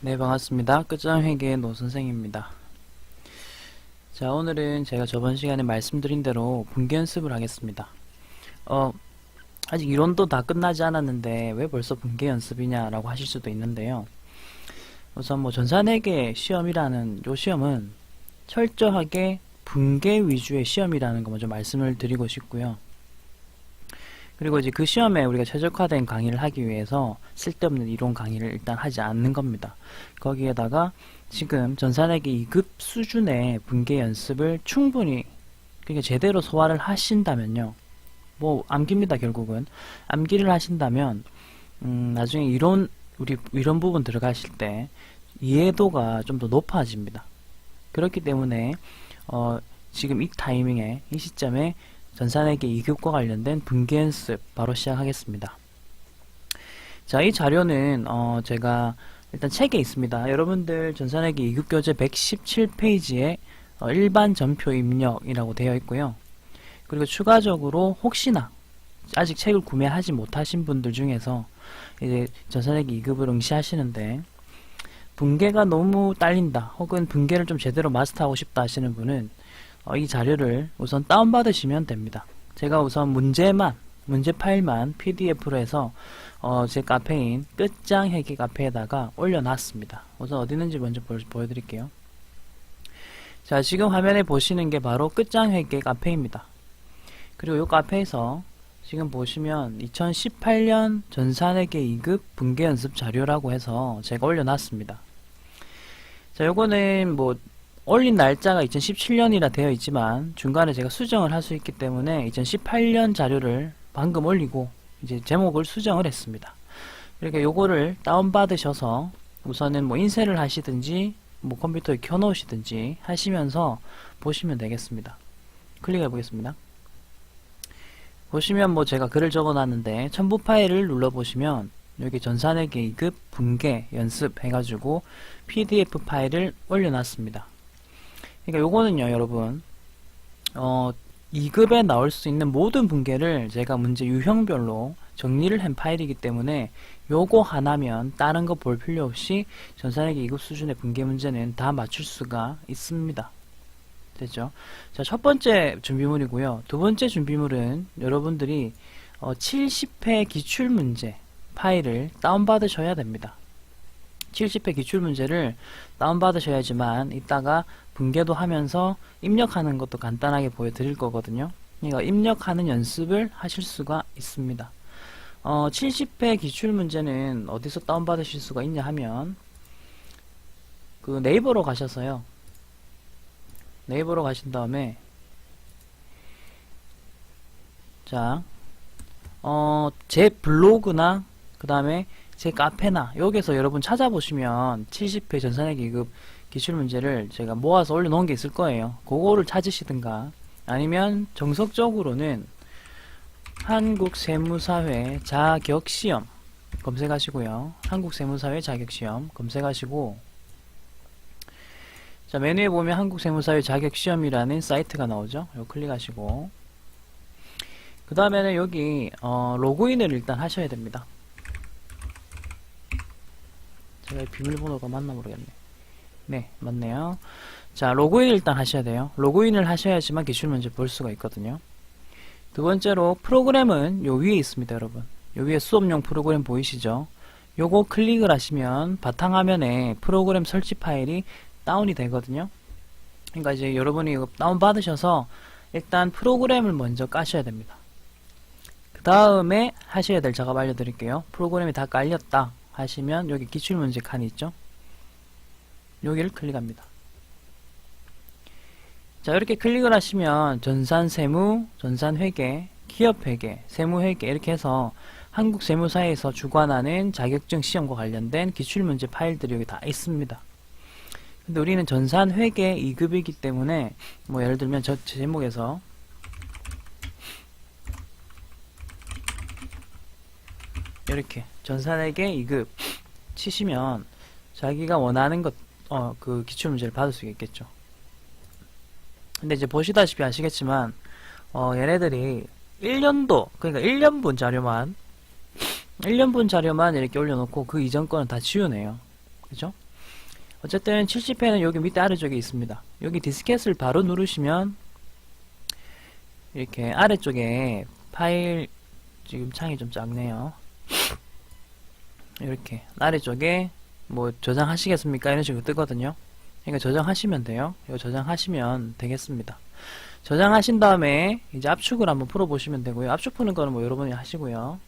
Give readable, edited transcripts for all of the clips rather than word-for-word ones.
네, 반갑습니다. 끝장회계의 노선생입니다. 자, 오늘은 제가 저번 시간에 말씀드린 대로 분계 연습을 하겠습니다. 아직 이론도 다 끝나지 않았는데 왜 벌써 분계 연습이냐라고 하실 수도 있는데요. 우선 전산회계 시험이라는 요 시험은 철저하게 분계 위주의 시험이라는 거 먼저 말씀을 드리고 싶고요. 그리고 이제 그 시험에 우리가 최적화된 강의를 하기 위해서 쓸데없는 이론 강의를 일단 하지 않는 겁니다. 거기에다가 지금 전산회계 2급 수준의 분계 연습을 충분히 그러니까 제대로 소화를 하신다면요. 암기입니다. 결국은 암기를 하신다면 나중에 우리 이론 부분 들어가실 때 이해도가 좀 더 높아집니다. 그렇기 때문에 지금 이 타이밍에 이 시점에 전산회계 2급과 관련된 분계 연습 바로 시작하겠습니다. 자, 이 자료는 제가 일단 책에 있습니다. 여러분들 전산회계 2급 교재 117페이지에 일반 전표 입력이라고 되어 있고요. 그리고 추가적으로 혹시나 아직 책을 구매하지 못하신 분들 중에서 이제 전산회계 2급을 응시하시는데 분계가 너무 딸린다 혹은 분계를 좀 제대로 마스터하고 싶다 하시는 분은 이 자료를 우선 다운받으시면 됩니다. 제가 우선 문제 파일만 PDF로 해서 제 카페인 끝장회계 카페에다가 올려놨습니다. 우선 어디 있는지 먼저 보여드릴게요. 자, 지금 화면에 보시는 게 바로 끝장회계 카페입니다. 그리고 이 카페에서 지금 보시면 2018년 전산회계 2급 분계 연습 자료라고 해서 제가 올려놨습니다. 자, 요거는 올린 날짜가 2017년이라 되어 있지만 중간에 제가 수정을 할 수 있기 때문에 2018년 자료를 방금 올리고 이제 제목을 수정을 했습니다. 그러니까 요거를 다운받으셔서 우선은 인쇄를 하시든지 컴퓨터에 켜놓으시든지 하시면서 보시면 되겠습니다. 클릭해 보겠습니다. 보시면 제가 글을 적어 놨는데 첨부 파일을 눌러 보시면 여기 전산회계 2급 분계 연습 해가지고 PDF 파일을 올려놨습니다. 그러니까 요거는요, 여러분, 2급에 나올 수 있는 모든 분계를 제가 문제 유형별로 정리를 한 파일이기 때문에 요거 하나면 다른 거 볼 필요 없이 전산회계 2급 수준의 분계 문제는 다 맞출 수가 있습니다. 됐죠? 자, 첫 번째 준비물이고요. 두 번째 준비물은 여러분들이 70회 기출문제 파일을 다운받으셔야 됩니다. 70회 기출문제를 다운받으셔야지만 이따가 분계도 하면서 입력하는 것도 간단하게 보여드릴 거거든요. 그러니까 입력하는 연습을 하실 수가 있습니다. 70회 기출문제는 어디서 다운받으실 수가 있냐 하면 그 네이버로 가셔서요. 네이버로 가신 다음에 자, 제 블로그나 그 다음에 제 카페나 여기서 여러분 찾아보시면 70회 전산회계 2급 기출문제를 제가 모아서 올려놓은 게 있을 거예요. 그거를 찾으시든가 아니면 정석적으로는 한국세무사회 자격시험 검색하시고요. 한국세무사회 자격시험 검색하시고 자, 메뉴에 보면 한국세무사회 자격시험이라는 사이트가 나오죠. 이거 클릭하시고 그 다음에는 여기 로그인을 일단 하셔야 됩니다. 제가 비밀번호가 맞나 모르겠네. 네, 맞네요. 자, 로그인을 일단 하셔야 돼요. 로그인을 하셔야지만 기출문제 볼 수가 있거든요. 두 번째로 프로그램은 요 위에 있습니다, 여러분. 요 위에 수업용 프로그램 보이시죠? 요거 클릭을 하시면 바탕화면에 프로그램 설치 파일이 다운이 되거든요. 그러니까 이제 여러분이 이거 다운 받으셔서 일단 프로그램을 먼저 까셔야 됩니다. 그 다음에 하셔야 될 작업 알려드릴게요. 프로그램이 다 깔렸다 하시면 여기 기출문제 칸이 있죠. 여기를 클릭합니다. 자, 이렇게 클릭을 하시면 전산세무, 전산회계, 기업회계, 세무회계 이렇게 해서 한국세무사에서 주관하는 자격증 시험과 관련된 기출문제 파일들이 여기 다 있습니다. 근데 우리는 전산회계 2급이기 때문에 예를 들면 저 제목에서 이렇게 전산회계 2급 치시면 자기가 원하는 그 기출문제를 받을 수 있겠죠. 근데 이제 보시다시피 아시겠지만 얘네들이 1년도 그러니까 1년분 자료만 이렇게 올려놓고 그 이전 거는 다 지우네요. 그죠? 어쨌든 70회는 여기 밑에 아래쪽에 있습니다. 여기 디스켓을 바로 누르시면 이렇게 아래쪽에 파일, 지금 창이 좀 작네요. 이렇게 아래쪽에 뭐 저장하시겠습니까? 이런 식으로 뜨거든요. 그러니까 저장하시면 돼요. 이거 저장하시면 되겠습니다. 저장하신 다음에 이제 압축을 한번 풀어보시면 되고요. 압축 푸는 거는 뭐 여러분이 하시고요.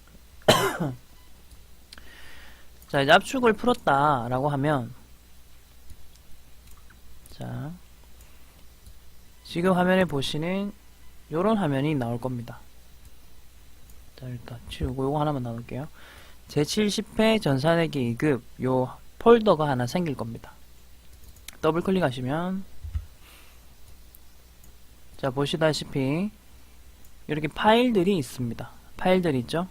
자, 이제 압축을 풀었다라고 하면, 자, 지금 화면에 보시는 요런 화면이 나올 겁니다. 자, 일단 치우고 요거 하나만 나눌게요. 제70회 전산회계 2급 요 폴더가 하나 생길 겁니다. 더블 클릭하시면, 자, 보시다시피 이렇게 파일들이 있습니다. 파일들이 있죠?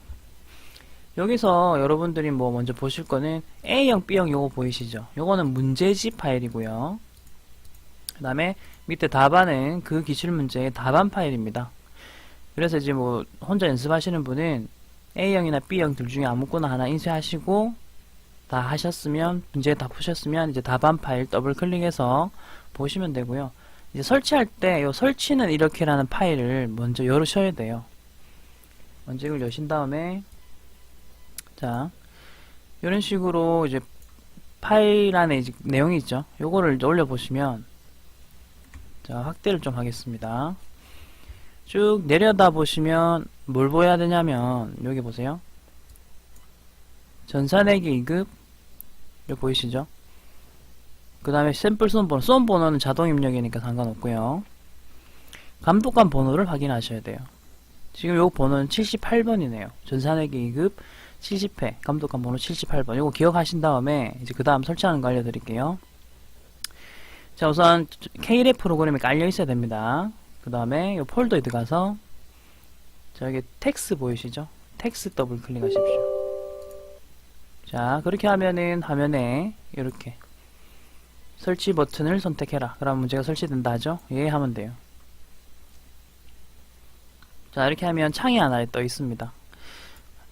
여기서 여러분들이 뭐 먼저 보실 거는 A형, B형 요거 보이시죠? 요거는 문제집 파일이고요. 그 다음에 밑에 답안은 그 기출문제의 답안 파일입니다. 그래서 이제 뭐 혼자 연습하시는 분은 A형이나 B형 둘 중에 아무거나 하나 인쇄하시고 다 하셨으면, 문제 다 푸셨으면 이제 답안 파일 더블 클릭해서 보시면 되고요. 이제 설치할 때 요 설치는 이렇게라는 파일을 먼저 열으셔야 돼요. 먼저 이걸 여신 다음에, 자, 이런 식으로 이제 파일 안에 이제 내용이 있죠. 요거를 올려보시면, 자, 확대를 좀 하겠습니다. 쭉 내려다 보시면 뭘 보여야 되냐면, 여기 보세요. 전산회계 2급, 여기 보이시죠? 그 다음에 샘플 수험번호, 수험번호는 자동 입력이니까 상관없고요. 감독관 번호를 확인하셔야 돼요. 지금 요 번호는 78번이네요. 전산회계 2급 70회 감독관 번호 78번. 요거 기억하신 다음에 이제 그 다음 설치하는 거 알려드릴게요. 자, 우선 Kref 프로그램이 깔려 있어야 됩니다. 그 다음에 요 폴더에 들어가서, 자, 여기 텍스 보이시죠? 텍스 더블 클릭하십시오. 자, 그렇게 하면은 화면에 이렇게 설치 버튼을 선택해라. 그럼 문제가 설치된다 하죠? 예 하면 돼요. 자, 이렇게 하면 창이 하나 떠 있습니다.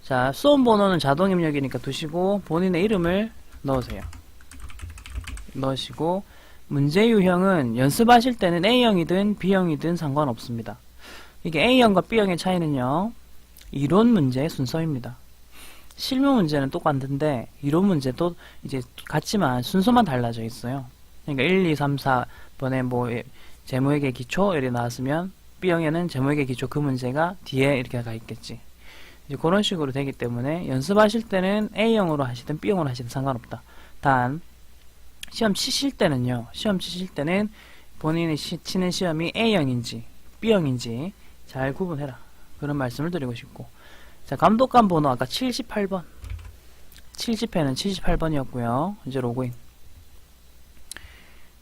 자, 수험 번호는 자동 입력이니까 두시고 본인의 이름을 넣으세요. 넣으시고 문제 유형은 연습하실 때는 A형이든 B형이든 상관없습니다. 이게 A형과 B형의 차이는요, 이론 문제의 순서입니다. 실무 문제는 똑같은데 이론 문제도 이제 같지만 순서만 달라져 있어요. 그러니까 1, 2, 3, 4번에 뭐 재무회계 기초 이렇게 나왔으면 B형에는 재무회계 기초 그 문제가 뒤에 이렇게 가 있겠지. 이제 그런 식으로 되기 때문에 연습하실 때는 A형으로 하시든 B형으로 하시든 상관없다. 단 시험 치실 때는요, 시험 치실 때는 본인이 치는 시험이 A형인지 B형인지 잘 구분해라. 그런 말씀을 드리고 싶고, 자, 감독관 번호 아까 78번 70회는 78번이었고요 이제 로그인.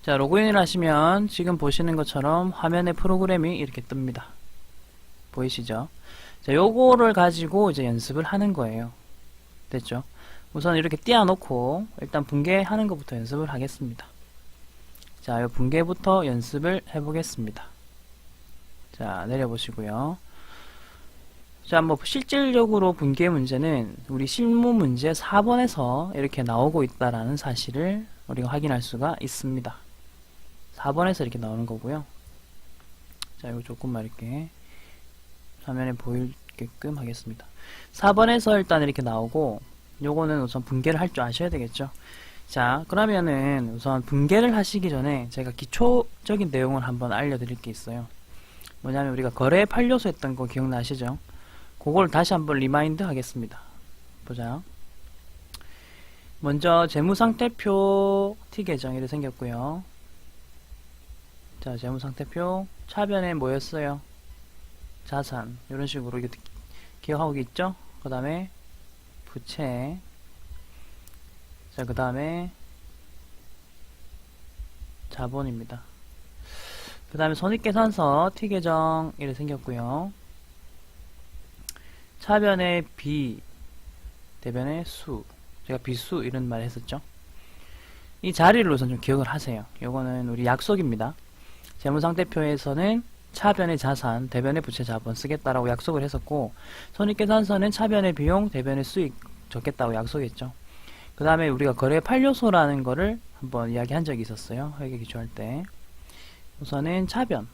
자, 로그인을 하시면 지금 보시는 것처럼 화면에 프로그램이 이렇게 뜹니다. 보이시죠? 자, 요거를 가지고 이제 연습을 하는 거예요. 됐죠? 우선 이렇게 띄워놓고 일단 분계하는 것부터 연습을 하겠습니다. 자, 요 분계부터 연습을 해보겠습니다. 자, 내려보시고요. 자, 뭐 실질적으로 분계 문제는 우리 실무 문제 4번에서 이렇게 나오고 있다라는 사실을 우리가 확인할 수가 있습니다. 4번에서 이렇게 나오는 거고요. 자, 이거 조금만 이렇게 화면에 보이게끔 하겠습니다. 4번에서 일단 이렇게 나오고, 요거는 우선 분계를 할 줄 아셔야 되겠죠. 자, 그러면은 우선 분계를 하시기 전에 제가 기초적인 내용을 한번 알려드릴 게 있어요. 뭐냐면 우리가 거래 판료소 했던 거 기억나시죠? 그걸 다시 한번 리마인드 하겠습니다. 보자. 먼저 재무상태표 T계정 이렇게 생겼고요. 자, 재무상태표 차변에 뭐였어요? 자산 이런 식으로 이렇게 기억하고 있죠? 그 다음에 부채, 자, 그 다음에 자본입니다. 그 다음에 손익계산서 T계정 이렇게 생겼고요. 차변에 비, 대변에 수, 제가 비수 이런 말 했었죠. 이 자리를 우선 좀 기억을 하세요. 요거는 우리 약속입니다. 재무상태표에서는 차변의 자산, 대변의 부채 자본 쓰겠다라고 약속을 했었고, 손익계산서는 차변의 비용, 대변의 수익 적겠다고 약속했죠. 그 다음에 우리가 거래 판료소라는 거를 한번 이야기한 적이 있었어요. 회계 기초할 때. 우선은 차변,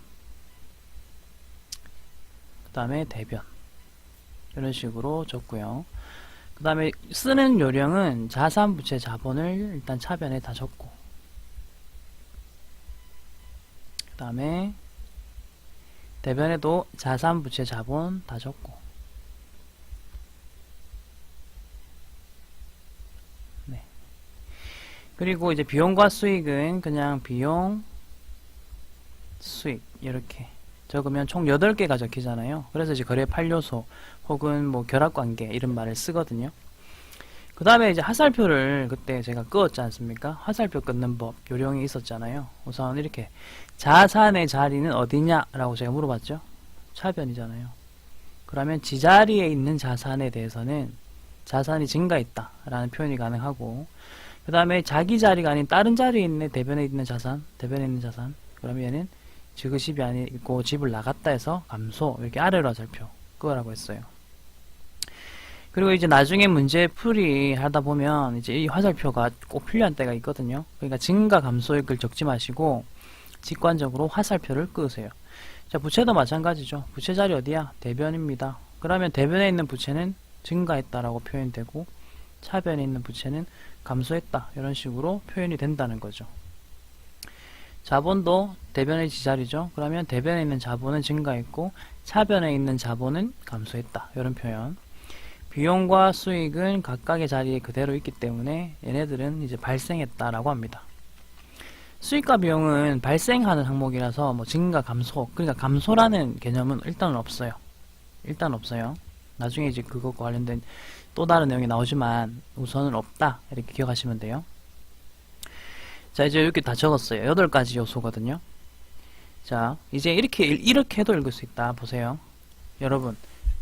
그 다음에 대변, 이런 식으로 적고요. 그 다음에 쓰는 요령은 자산, 부채, 자본을 일단 차변에 다 적고, 그 다음에 대변에도 자산, 부채, 자본 다 적고, 네. 그리고 이제 비용과 수익은 그냥 비용, 수익 이렇게 적으면 총 8개가 적히잖아요. 그래서 이제 거래 판료소 혹은 뭐 결합관계 이런 말을 쓰거든요. 그 다음에 이제 화살표를 그때 제가 끄었지 않습니까? 화살표 끊는 법 요령이 있었잖아요. 우선 이렇게 자산의 자리는 어디냐 라고 제가 물어봤죠. 차변이잖아요. 그러면 지자리에 있는 자산에 대해서는 자산이 증가했다 라는 표현이 가능하고, 그 다음에 자기 자리가 아닌 다른 자리에 있는 대변에 있는 자산, 그러면 얘는 지그집이 아니고 집을 나갔다 해서 감소, 이렇게 아래로 화살표 그거라고 했어요. 그리고 이제 나중에 문제 풀이 하다 보면 이제 이 화살표가 꼭 필요한 때가 있거든요. 그러니까 증가 감소의 글 적지 마시고 직관적으로 화살표를 끄세요. 자, 부채도 마찬가지죠. 부채 자리 어디야? 대변입니다. 그러면 대변에 있는 부채는 증가했다라고 표현되고 차변에 있는 부채는 감소했다, 이런 식으로 표현이 된다는 거죠. 자본도 대변의 지자리죠. 그러면 대변에 있는 자본은 증가했고 차변에 있는 자본은 감소했다, 이런 표현. 비용과 수익은 각각의 자리에 그대로 있기 때문에 얘네들은 이제 발생했다라고 합니다. 수익과 비용은 발생하는 항목이라서 뭐 증가, 감소, 그러니까 감소라는 개념은 일단은 없어요. 나중에 이제 그것과 관련된 또 다른 내용이 나오지만 우선은 없다, 이렇게 기억하시면 돼요. 자, 이제 이렇게 다 적었어요. 8가지 요소거든요. 자, 이제 이렇게 해도 읽을 수 있다. 보세요. 여러분,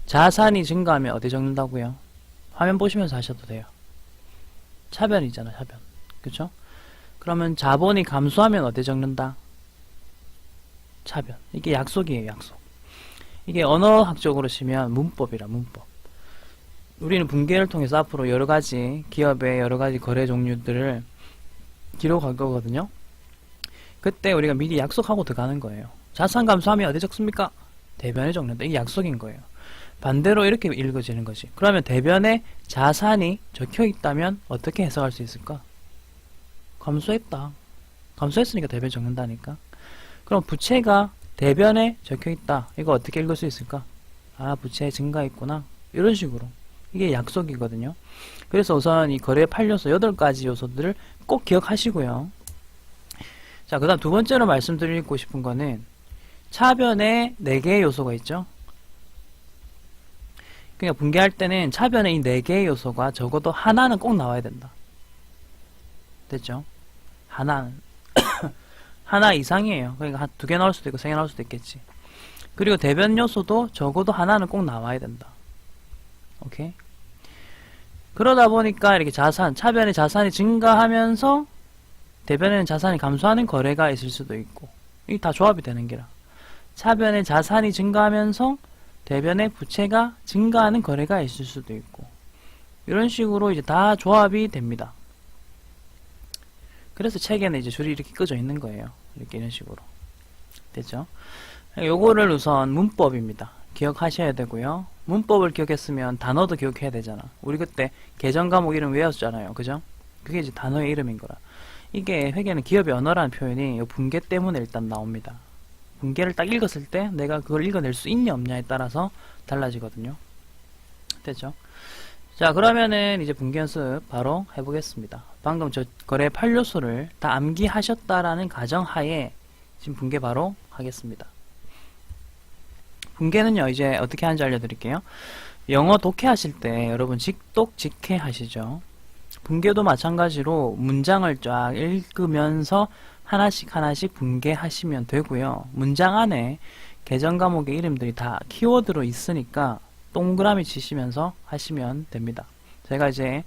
자산이 증가하면 어디 적는다고요? 화면 보시면서 하셔도 돼요. 차변이잖아, 차변. 그쵸? 그러면 자본이 감소하면 어디 적는다? 차변. 이게 약속이에요, 약속. 이게 언어학적으로 치면 문법이라, 문법. 우리는 분계를 통해서 앞으로 여러가지 기업의 여러가지 거래 종류들을 기록할 거거든요. 그때 우리가 미리 약속하고 들어가는 거예요. 자산 감소하면 어디 적습니까? 대변에 적는다. 이게 약속인 거예요. 반대로 이렇게 읽어지는 거지. 그러면 대변에 자산이 적혀 있다면 어떻게 해석할 수 있을까? 감소했다. 감소했으니까 대변에 적는다니까. 그럼 부채가 대변에 적혀 있다. 이거 어떻게 읽을 수 있을까? 아, 부채 증가했구나. 이런 식으로. 이게 약속이거든요. 그래서 우선 이 거래 판료소 8가지 요소들을 꼭 기억하시고요. 자, 그 다음 두 번째로 말씀드리고 싶은 거는 차변에 4개의 요소가 있죠. 그러니까 분계할 때는 차변에 이 4개의 요소가 적어도 하나는 꼭 나와야 된다. 됐죠? 하나는. 하나 이상이에요. 그러니까 2개 나올 수도 있고 3개 나올 수도 있겠지. 그리고 대변 요소도 적어도 하나는 꼭 나와야 된다. 오케이? 그러다 보니까 이렇게 차변에 자산이 증가하면서 대변에는 자산이 감소하는 거래가 있을 수도 있고, 이게 다 조합이 되는 게라. 차변에 자산이 증가하면서 대변에 부채가 증가하는 거래가 있을 수도 있고, 이런 식으로 이제 다 조합이 됩니다. 그래서 책에는 이제 줄이 이렇게 끄져 있는 거예요. 이렇게 이런 식으로. 됐죠? 요거를 우선 문법입니다. 기억하셔야 되고요. 문법을 기억했으면 단어도 기억해야 되잖아. 우리 그때 계정 과목 이름 외웠잖아요. 그죠? 그게 이제 단어의 이름인 거라. 이게 회계는 기업의 언어라는 표현이 요 분계 때문에 일단 나옵니다. 분계를 딱 읽었을 때 내가 그걸 읽어낼 수 있냐 없냐에 따라서 달라지거든요. 됐죠? 자, 그러면은 이제 분계 연습 바로 해보겠습니다. 방금 저 거래 판료소를 다 암기하셨다라는 가정하에 지금 분계 바로 하겠습니다. 분계는요, 이제 어떻게 하는지 알려드릴게요. 영어 독해하실 때 여러분 직독, 직해 하시죠. 분계도 마찬가지로 문장을 쫙 읽으면서 하나씩 하나씩 분계하시면 되고요. 문장 안에 계정 과목의 이름들이 다 키워드로 있으니까 동그라미 치시면서 하시면 됩니다. 제가 이제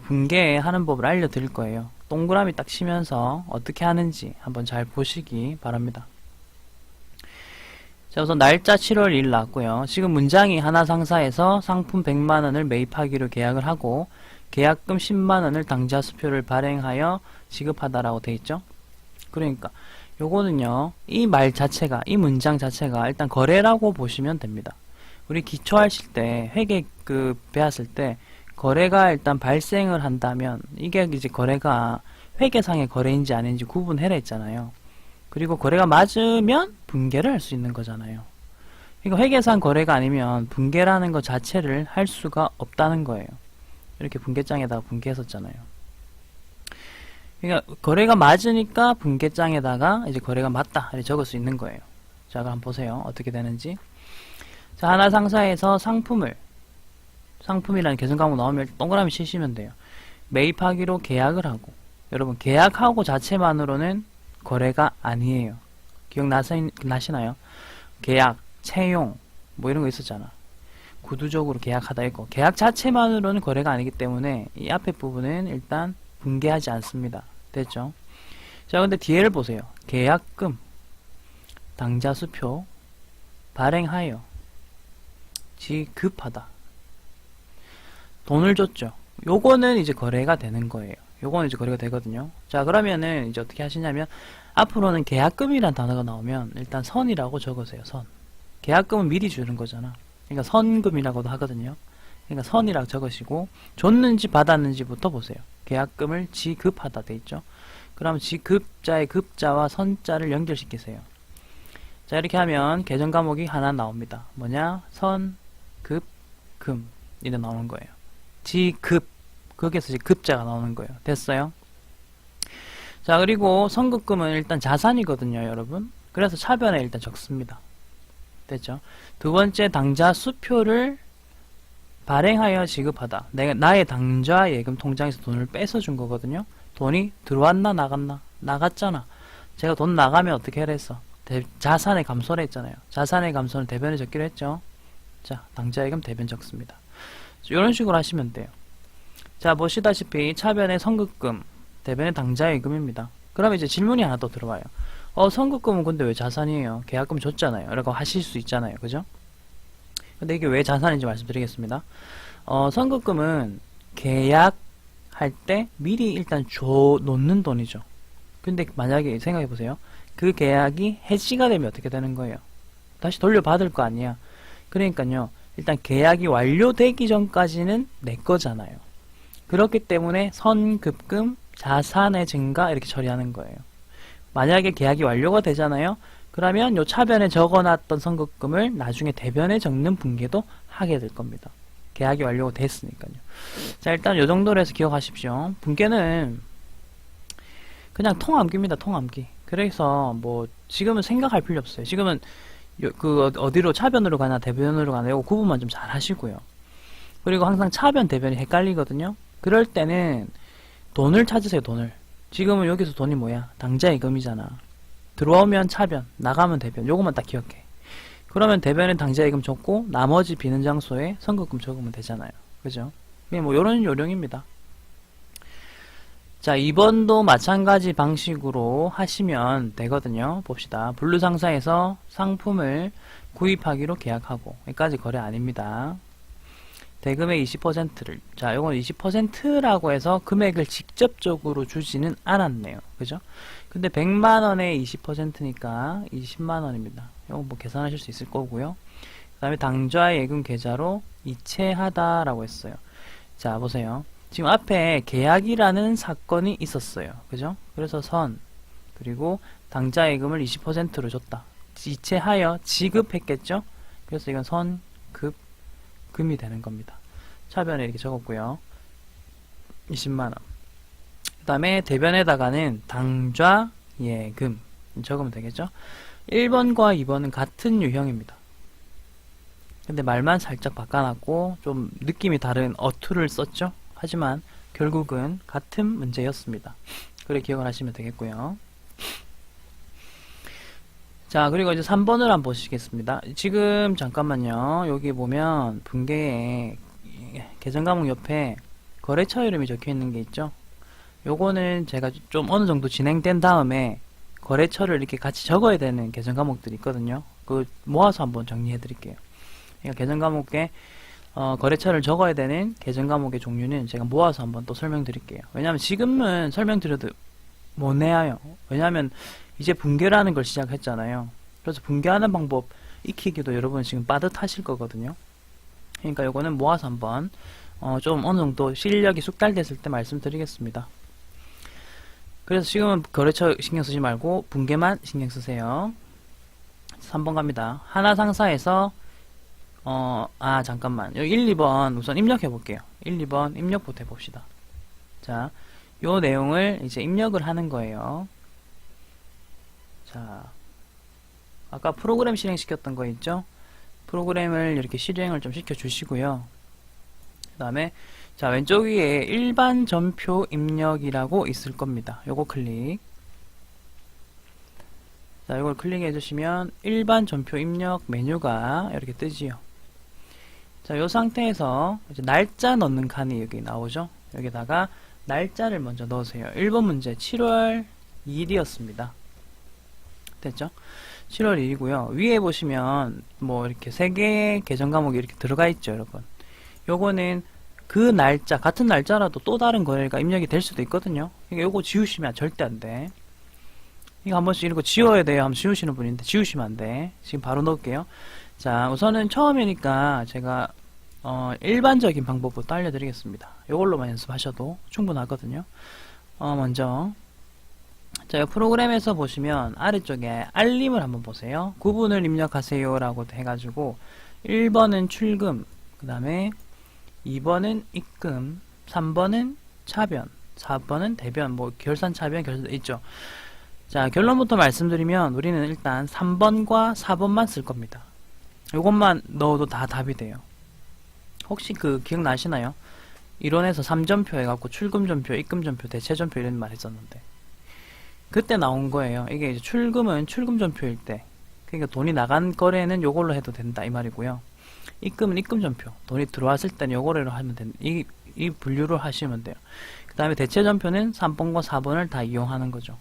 분계하는 법을 알려드릴 거예요. 동그라미 딱 치면서 어떻게 하는지 한번 잘 보시기 바랍니다. 자, 우선 날짜 7월 2일 나왔고요. 지금 문장이 하나상사에서 상품 100만원을 매입하기로 계약을 하고 계약금 10만원을 당좌 수표를 발행하여 지급하다라고 돼 있죠. 그러니까 요거는요, 이 말 자체가, 이 문장 자체가 일단 거래라고 보시면 됩니다. 우리 기초하실 때, 회계 배웠을 때, 거래가 일단 발생을 한다면, 이게 이제 거래가 회계상의 거래인지 아닌지 구분해라 했잖아요. 그리고 거래가 맞으면 분개를 할 수 있는 거잖아요. 그러니까 회계상 거래가 아니면 분개라는 것 자체를 할 수가 없다는 거예요. 이렇게 분개장에다가 분개했었잖아요. 그러니까 거래가 맞으니까 분개장에다가 이제 거래가 맞다 이렇게 적을 수 있는 거예요. 자, 그럼 한번 보세요. 어떻게 되는지. 자, 하나 상사에서 상품이라는 계산 과목 나오면 동그라미 치시면 돼요. 매입하기로 계약을 하고, 여러분 계약하고 자체만으로는 거래가 아니에요. 기억나시나요? 계약, 채용 뭐 이런 거 있었잖아. 구두적으로 계약하다 있고, 계약 자체만으로는 거래가 아니기 때문에 이 앞에 부분은 일단 분개하지 않습니다. 됐죠? 자, 근데 뒤에를 보세요. 계약금, 당좌수표, 발행하여, 지급하다. 돈을 줬죠. 요거는 이제 거래가 되는 거예요. 요거는 이제 거래가 되거든요. 자, 그러면은 이제 어떻게 하시냐면, 앞으로는 계약금이란 단어가 나오면 일단 선이라고 적으세요. 선. 계약금은 미리 주는 거잖아. 그러니까 선금이라고도 하거든요. 그러니까 선이라고 적으시고, 줬는지 받았는지부터 보세요. 계약금을 지급하다 돼 있죠. 그러면 지급자의 급자와 선자를 연결시키세요. 자, 이렇게 하면 계정 과목이 하나 나옵니다. 뭐냐? 선, 급, 금 이렇게 나오는 거예요. 지급, 거기에서 이제 급자가 나오는 거예요. 됐어요? 자, 그리고 선급금은 일단 자산이거든요, 여러분. 그래서 차변에 일단 적습니다. 됐죠? 두 번째, 당좌 수표를 발행하여 지급하다. 나의 당좌 예금 통장에서 돈을 뺏어 준 거거든요. 돈이 들어왔나 나갔나? 나갔잖아. 제가 돈 나가면 어떻게 해야 했어? 자산의 감소를 했잖아요. 자산의 감소는 대변에 적기로 했죠. 자, 당좌 예금 대변 적습니다. 이런 식으로 하시면 돼요. 자, 보시다시피 차변의 선급금, 대변의 당좌 예금입니다. 그러면 이제 질문이 하나 더 들어와요. 선급금은 근데 왜 자산이에요? 계약금 줬잖아요. 라고 하실 수 있잖아요. 그죠? 근데 이게 왜 자산인지 말씀드리겠습니다. 선급금은 계약할 때 미리 일단 놓는 돈이죠. 근데 만약에 생각해보세요. 그 계약이 해지가 되면 어떻게 되는 거예요? 다시 돌려받을 거 아니야. 그러니까요. 일단 계약이 완료되기 전까지는 내 거잖아요. 그렇기 때문에 선급금, 자산의 증가 이렇게 처리하는 거예요. 만약에 계약이 완료가 되잖아요. 그러면 요 차변에 적어놨던 선급금을 나중에 대변에 적는 분개도 하게 될 겁니다. 계약이 완료가 됐으니까요. 자, 일단 요 정도로 해서 기억하십시오. 분개는 그냥 통암기입니다. 통암기. 그래서 뭐 지금은 생각할 필요 없어요. 지금은 어디로 차변으로 가나 대변으로 가나 이거 구분만 좀 잘 하시고요. 그리고 항상 차변 대변이 헷갈리거든요. 그럴 때는 돈을 찾으세요. 돈을. 지금은 여기서 돈이 뭐야? 당좌 예금이잖아. 들어오면 차변, 나가면 대변. 요것만 딱 기억해. 그러면 대변에 당좌 예금 적고 나머지 비는 장소에 선급금 적으면 되잖아요. 그죠? 그냥 뭐 요런 요령입니다. 자, 2번도 마찬가지 방식으로 하시면 되거든요. 봅시다. 분류 상사에서 상품을 구입하기로 계약하고, 여기까지 거래 아닙니다. 대금의 20%를, 자, 요건 20%라고 해서 금액을 직접적으로 주지는 않았네요. 그죠? 근데 100만원에 20%니까 20만원입니다. 요거 뭐 계산하실 수 있을 거고요. 그 다음에 당좌 예금 계좌로 이체하다라고 했어요. 자, 보세요. 지금 앞에 계약이라는 사건이 있었어요. 그죠? 그래서 선, 그리고 당좌 예금을 20%로 줬다. 이체하여 지급했겠죠? 그래서 이건 선, 급, 금이 되는 겁니다. 차변에 이렇게 적었고요. 20만원. 그 다음에 대변에다가는 당좌 예금 적으면 되겠죠? 1번과 2번은 같은 유형입니다. 근데 말만 살짝 바꿔놨고 좀 느낌이 다른 어투를 썼죠? 하지만 결국은 같은 문제였습니다. 그래 기억을 하시면 되겠고요. 자, 그리고 이제 3번을 한번 보시겠습니다. 지금 잠깐만요. 여기 보면 분계에 계정 과목 옆에 거래처 이름이 적혀 있는 게 있죠. 요거는 제가 좀 어느 정도 진행된 다음에 거래처를 이렇게 같이 적어야 되는 계정 과목들이 있거든요. 그거 모아서 한번 정리해 드릴게요. 그러니까 계정 과목에 거래처를 적어야 되는 계정 과목의 종류는 제가 모아서 한번 또 설명드릴게요. 왜냐하면 지금은 설명드려도 못 내요. 왜냐하면 이제 분계라는 걸 시작했잖아요. 그래서 분계하는 방법 익히기도 여러분 지금 빠듯하실 거거든요. 그러니까 요거는 모아서 한번 좀 어느 정도 실력이 숙달됐을 때 말씀드리겠습니다. 그래서 지금은 거래처 신경 쓰지 말고 분계만 신경 쓰세요. 3번 갑니다. 하나 상사에서 잠깐만. 여기 1, 2번 우선 입력해 볼게요. 1, 2번 입력부터 해봅시다. 자, 요 내용을 이제 입력을 하는 거예요. 자, 아까 프로그램 실행시켰던 거 있죠? 프로그램을 이렇게 실행을 좀 시켜 주시고요. 그 다음에 자, 왼쪽 위에 일반 전표 입력이라고 있을 겁니다. 요거 클릭. 자, 이걸 클릭해 주시면 일반 전표 입력 메뉴가 이렇게 뜨지요. 자, 요 상태에서 이제 날짜 넣는 칸이 여기 나오죠. 여기다가 날짜를 먼저 넣으세요. 1번 문제 7월 2일이었습니다. 됐죠? 7월 2일이고요. 위에 보시면 뭐 이렇게 3개의 계정 과목이 이렇게 들어가 있죠, 여러분. 요거는 그 날짜, 같은 날짜라도 또 다른 거래가 입력이 될 수도 있거든요. 그러니까 요거 지우시면 절대 안 돼. 이거 한 번씩 이런 거 지워야 돼요. 한번 지우시는 분인데 지우시면 안 돼. 지금 바로 넣을게요. 자, 우선은 처음이니까 제가 일반적인 방법부터 알려드리겠습니다. 이걸로만 연습하셔도 충분하거든요. 먼저 자, 이 프로그램에서 보시면 아래쪽에 알림을 한번 보세요. 구분을 입력하세요 라고 해가지고 1번은 출금, 그 다음에 2번은 입금, 3번은 차변, 4번은 대변, 뭐 결산 차변 결산 있죠. 자, 결론부터 말씀드리면 우리는 일단 3번과 4번만 쓸 겁니다. 요것만 넣어도 다 답이 돼요. 혹시 기억나시나요? 이론에서 3전표 해갖고 출금전표, 입금전표, 대체전표 이런 말 했었는데 그때 나온 거예요. 이게 이제 출금은 출금전표일 때, 그러니까 돈이 나간 거래는 요걸로 해도 된다 이 말이고요. 입금은 입금전표, 돈이 들어왔을 때는 요거로 하면 된다. 이 분류를 하시면 돼요. 그 다음에 대체전표는 3번과 4번을 다 이용하는 거죠.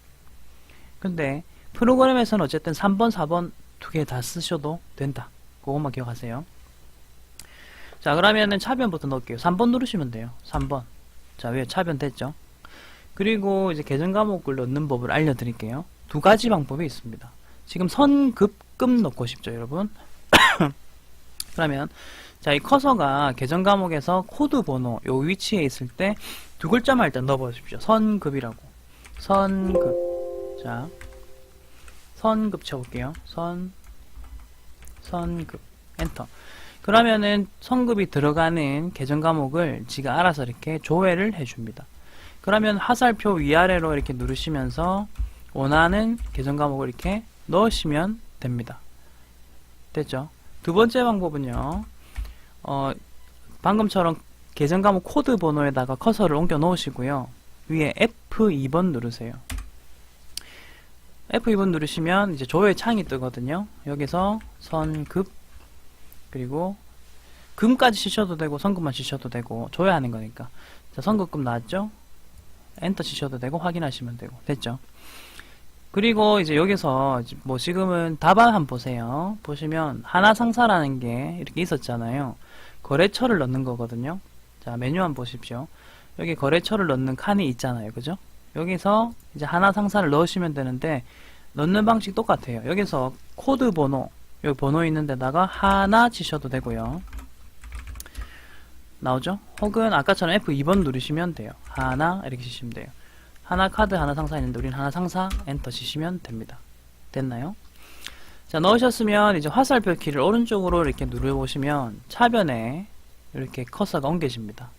근데 프로그램에서는 어쨌든 3번, 4번 두 개 다 쓰셔도 된다. 그것만 기억하세요. 자, 그러면은 차변부터 넣을게요. 3번 누르시면 돼요. 3번. 자, 위에 차변 됐죠? 그리고 이제 계정 과목을 넣는 법을 알려드릴게요. 두 가지 방법이 있습니다. 지금 선급금 넣고 싶죠, 여러분? 그러면 자, 이 커서가 계정 과목에서 코드 번호 요 위치에 있을 때 두 글자만 일단 넣어보십시오. 선급이라고. 선급. 자, 선급 쳐볼게요. 선급. 엔터. 그러면은 선급이 들어가는 계정 과목을 지가 알아서 이렇게 조회를 해줍니다. 그러면 화살표 위아래로 이렇게 누르시면서 원하는 계정 과목을 이렇게 넣으시면 됩니다. 됐죠? 두 번째 방법은요, 방금처럼 계정 과목 코드 번호에다가 커서를 옮겨 놓으시고요. 위에 F2번 누르세요. F2번 누르시면 이제 조회 창이 뜨거든요. 여기서 선급, 그리고 금까지 치셔도 되고 선급만 치셔도 되고 조회하는 거니까. 자, 선급금 나왔죠? 엔터 치셔도 되고 확인하시면 되고. 됐죠? 그리고 이제 여기서 뭐 지금은 답안 한번 보세요. 보시면 하나상사라는 게 이렇게 있었잖아요. 거래처를 넣는 거거든요. 자, 메뉴 한번 보십시오. 여기 거래처를 넣는 칸이 있잖아요. 그죠? 여기서 이제 하나상사를 넣으시면 되는데 넣는 방식 똑같아요. 여기서 코드 번호, 여기 번호 있는 데다가 하나 치셔도 되고요. 나오죠? 혹은 아까처럼 F2번 누르시면 돼요. 하나 이렇게 치시면 돼요. 하나 카드 하나 상사 있는데 우린 하나 상사 엔터 치시면 됩니다. 됐나요? 자, 넣으셨으면 이제 화살표 키를 오른쪽으로 이렇게 누르보시면 차변에 이렇게 커서가 옮겨집니다.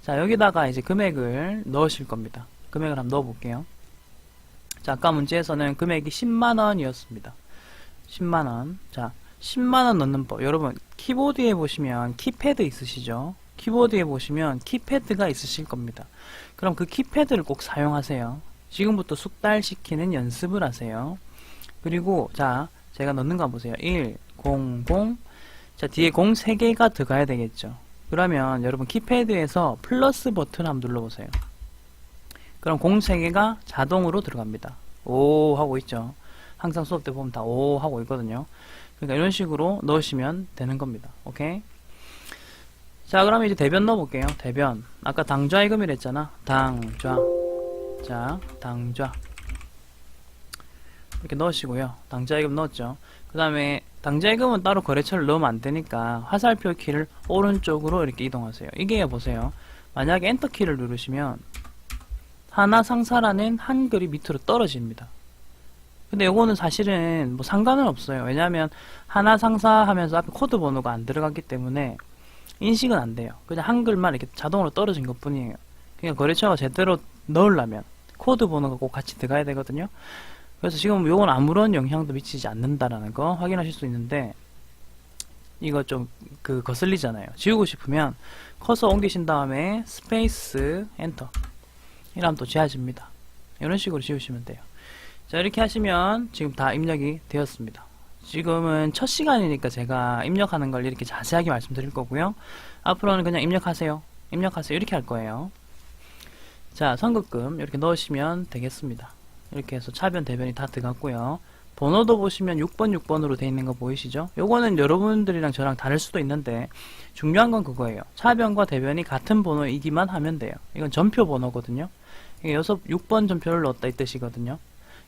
자, 여기다가 이제 금액을 넣으실 겁니다. 금액을 한번 넣어볼게요. 자, 아까 문제에서는 금액이 10만원이었습니다. 10만원. 자, 10만원 넣는 법. 여러분, 키보드에 보시면 키패드 있으시죠? 키보드에 보시면 키패드가 있으실 겁니다. 그럼 그 키패드를 꼭 사용하세요. 지금부터 숙달시키는 연습을 하세요. 그리고 자, 제가 넣는 거 보세요. 1, 0, 0. 자, 뒤에 0 3개가 들어가야 되겠죠. 그러면 여러분 키패드에서 플러스 버튼 한번 눌러보세요. 그럼 0 3개가 자동으로 들어갑니다. 오 하고 있죠. 항상 수업 때 보면 다 오 하고 있거든요. 그러니까 이런 식으로 넣으시면 되는 겁니다. 오케이? 자, 그럼 이제 대변 넣어볼게요. 대변. 아까 당좌이금이라 했잖아. 당좌. 자, 당좌. 이렇게 넣으시고요. 당좌이금 넣었죠. 그 다음에 당좌이금은 따로 거래처를 넣으면 안 되니까 화살표 키를 오른쪽으로 이렇게 이동하세요. 이게 보세요. 만약에 엔터 키를 누르시면 하나상사라는 한글이 밑으로 떨어집니다. 근데 요거는 사실은 뭐 상관은 없어요. 왜냐하면 하나상사 하면서 앞에 코드 번호가 안 들어갔기 때문에 인식은 안 돼요. 그냥 한글만 이렇게 자동으로 떨어진 것 뿐이에요. 그러니까 거래처가 제대로 넣으려면 코드 번호가 꼭 같이 들어가야 되거든요. 그래서 지금 요건 아무런 영향도 미치지 않는다라는 거 확인하실 수 있는데, 이거 좀 거슬리잖아요. 지우고 싶으면 커서 옮기신 다음에 스페이스 엔터 이러면 또 지워집니다. 이런 식으로 지우시면 돼요. 자, 이렇게 하시면 지금 다 입력이 되었습니다. 지금은 첫 시간이니까 제가 입력하는 걸 이렇게 자세하게 말씀드릴 거고요. 앞으로는 그냥 입력하세요. 입력하세요. 이렇게 할 거예요. 자, 선급금 이렇게 넣으시면 되겠습니다. 이렇게 해서 차변, 대변이 다 들어갔고요. 번호도 보시면 6번, 6번으로 되어 있는 거 보이시죠? 요거는 여러분들이랑 저랑 다를 수도 있는데 중요한 건 그거예요. 차변과 대변이 같은 번호이기만 하면 돼요. 이건 전표 번호거든요. 이게 6번 전표를 넣었다 이 뜻이거든요.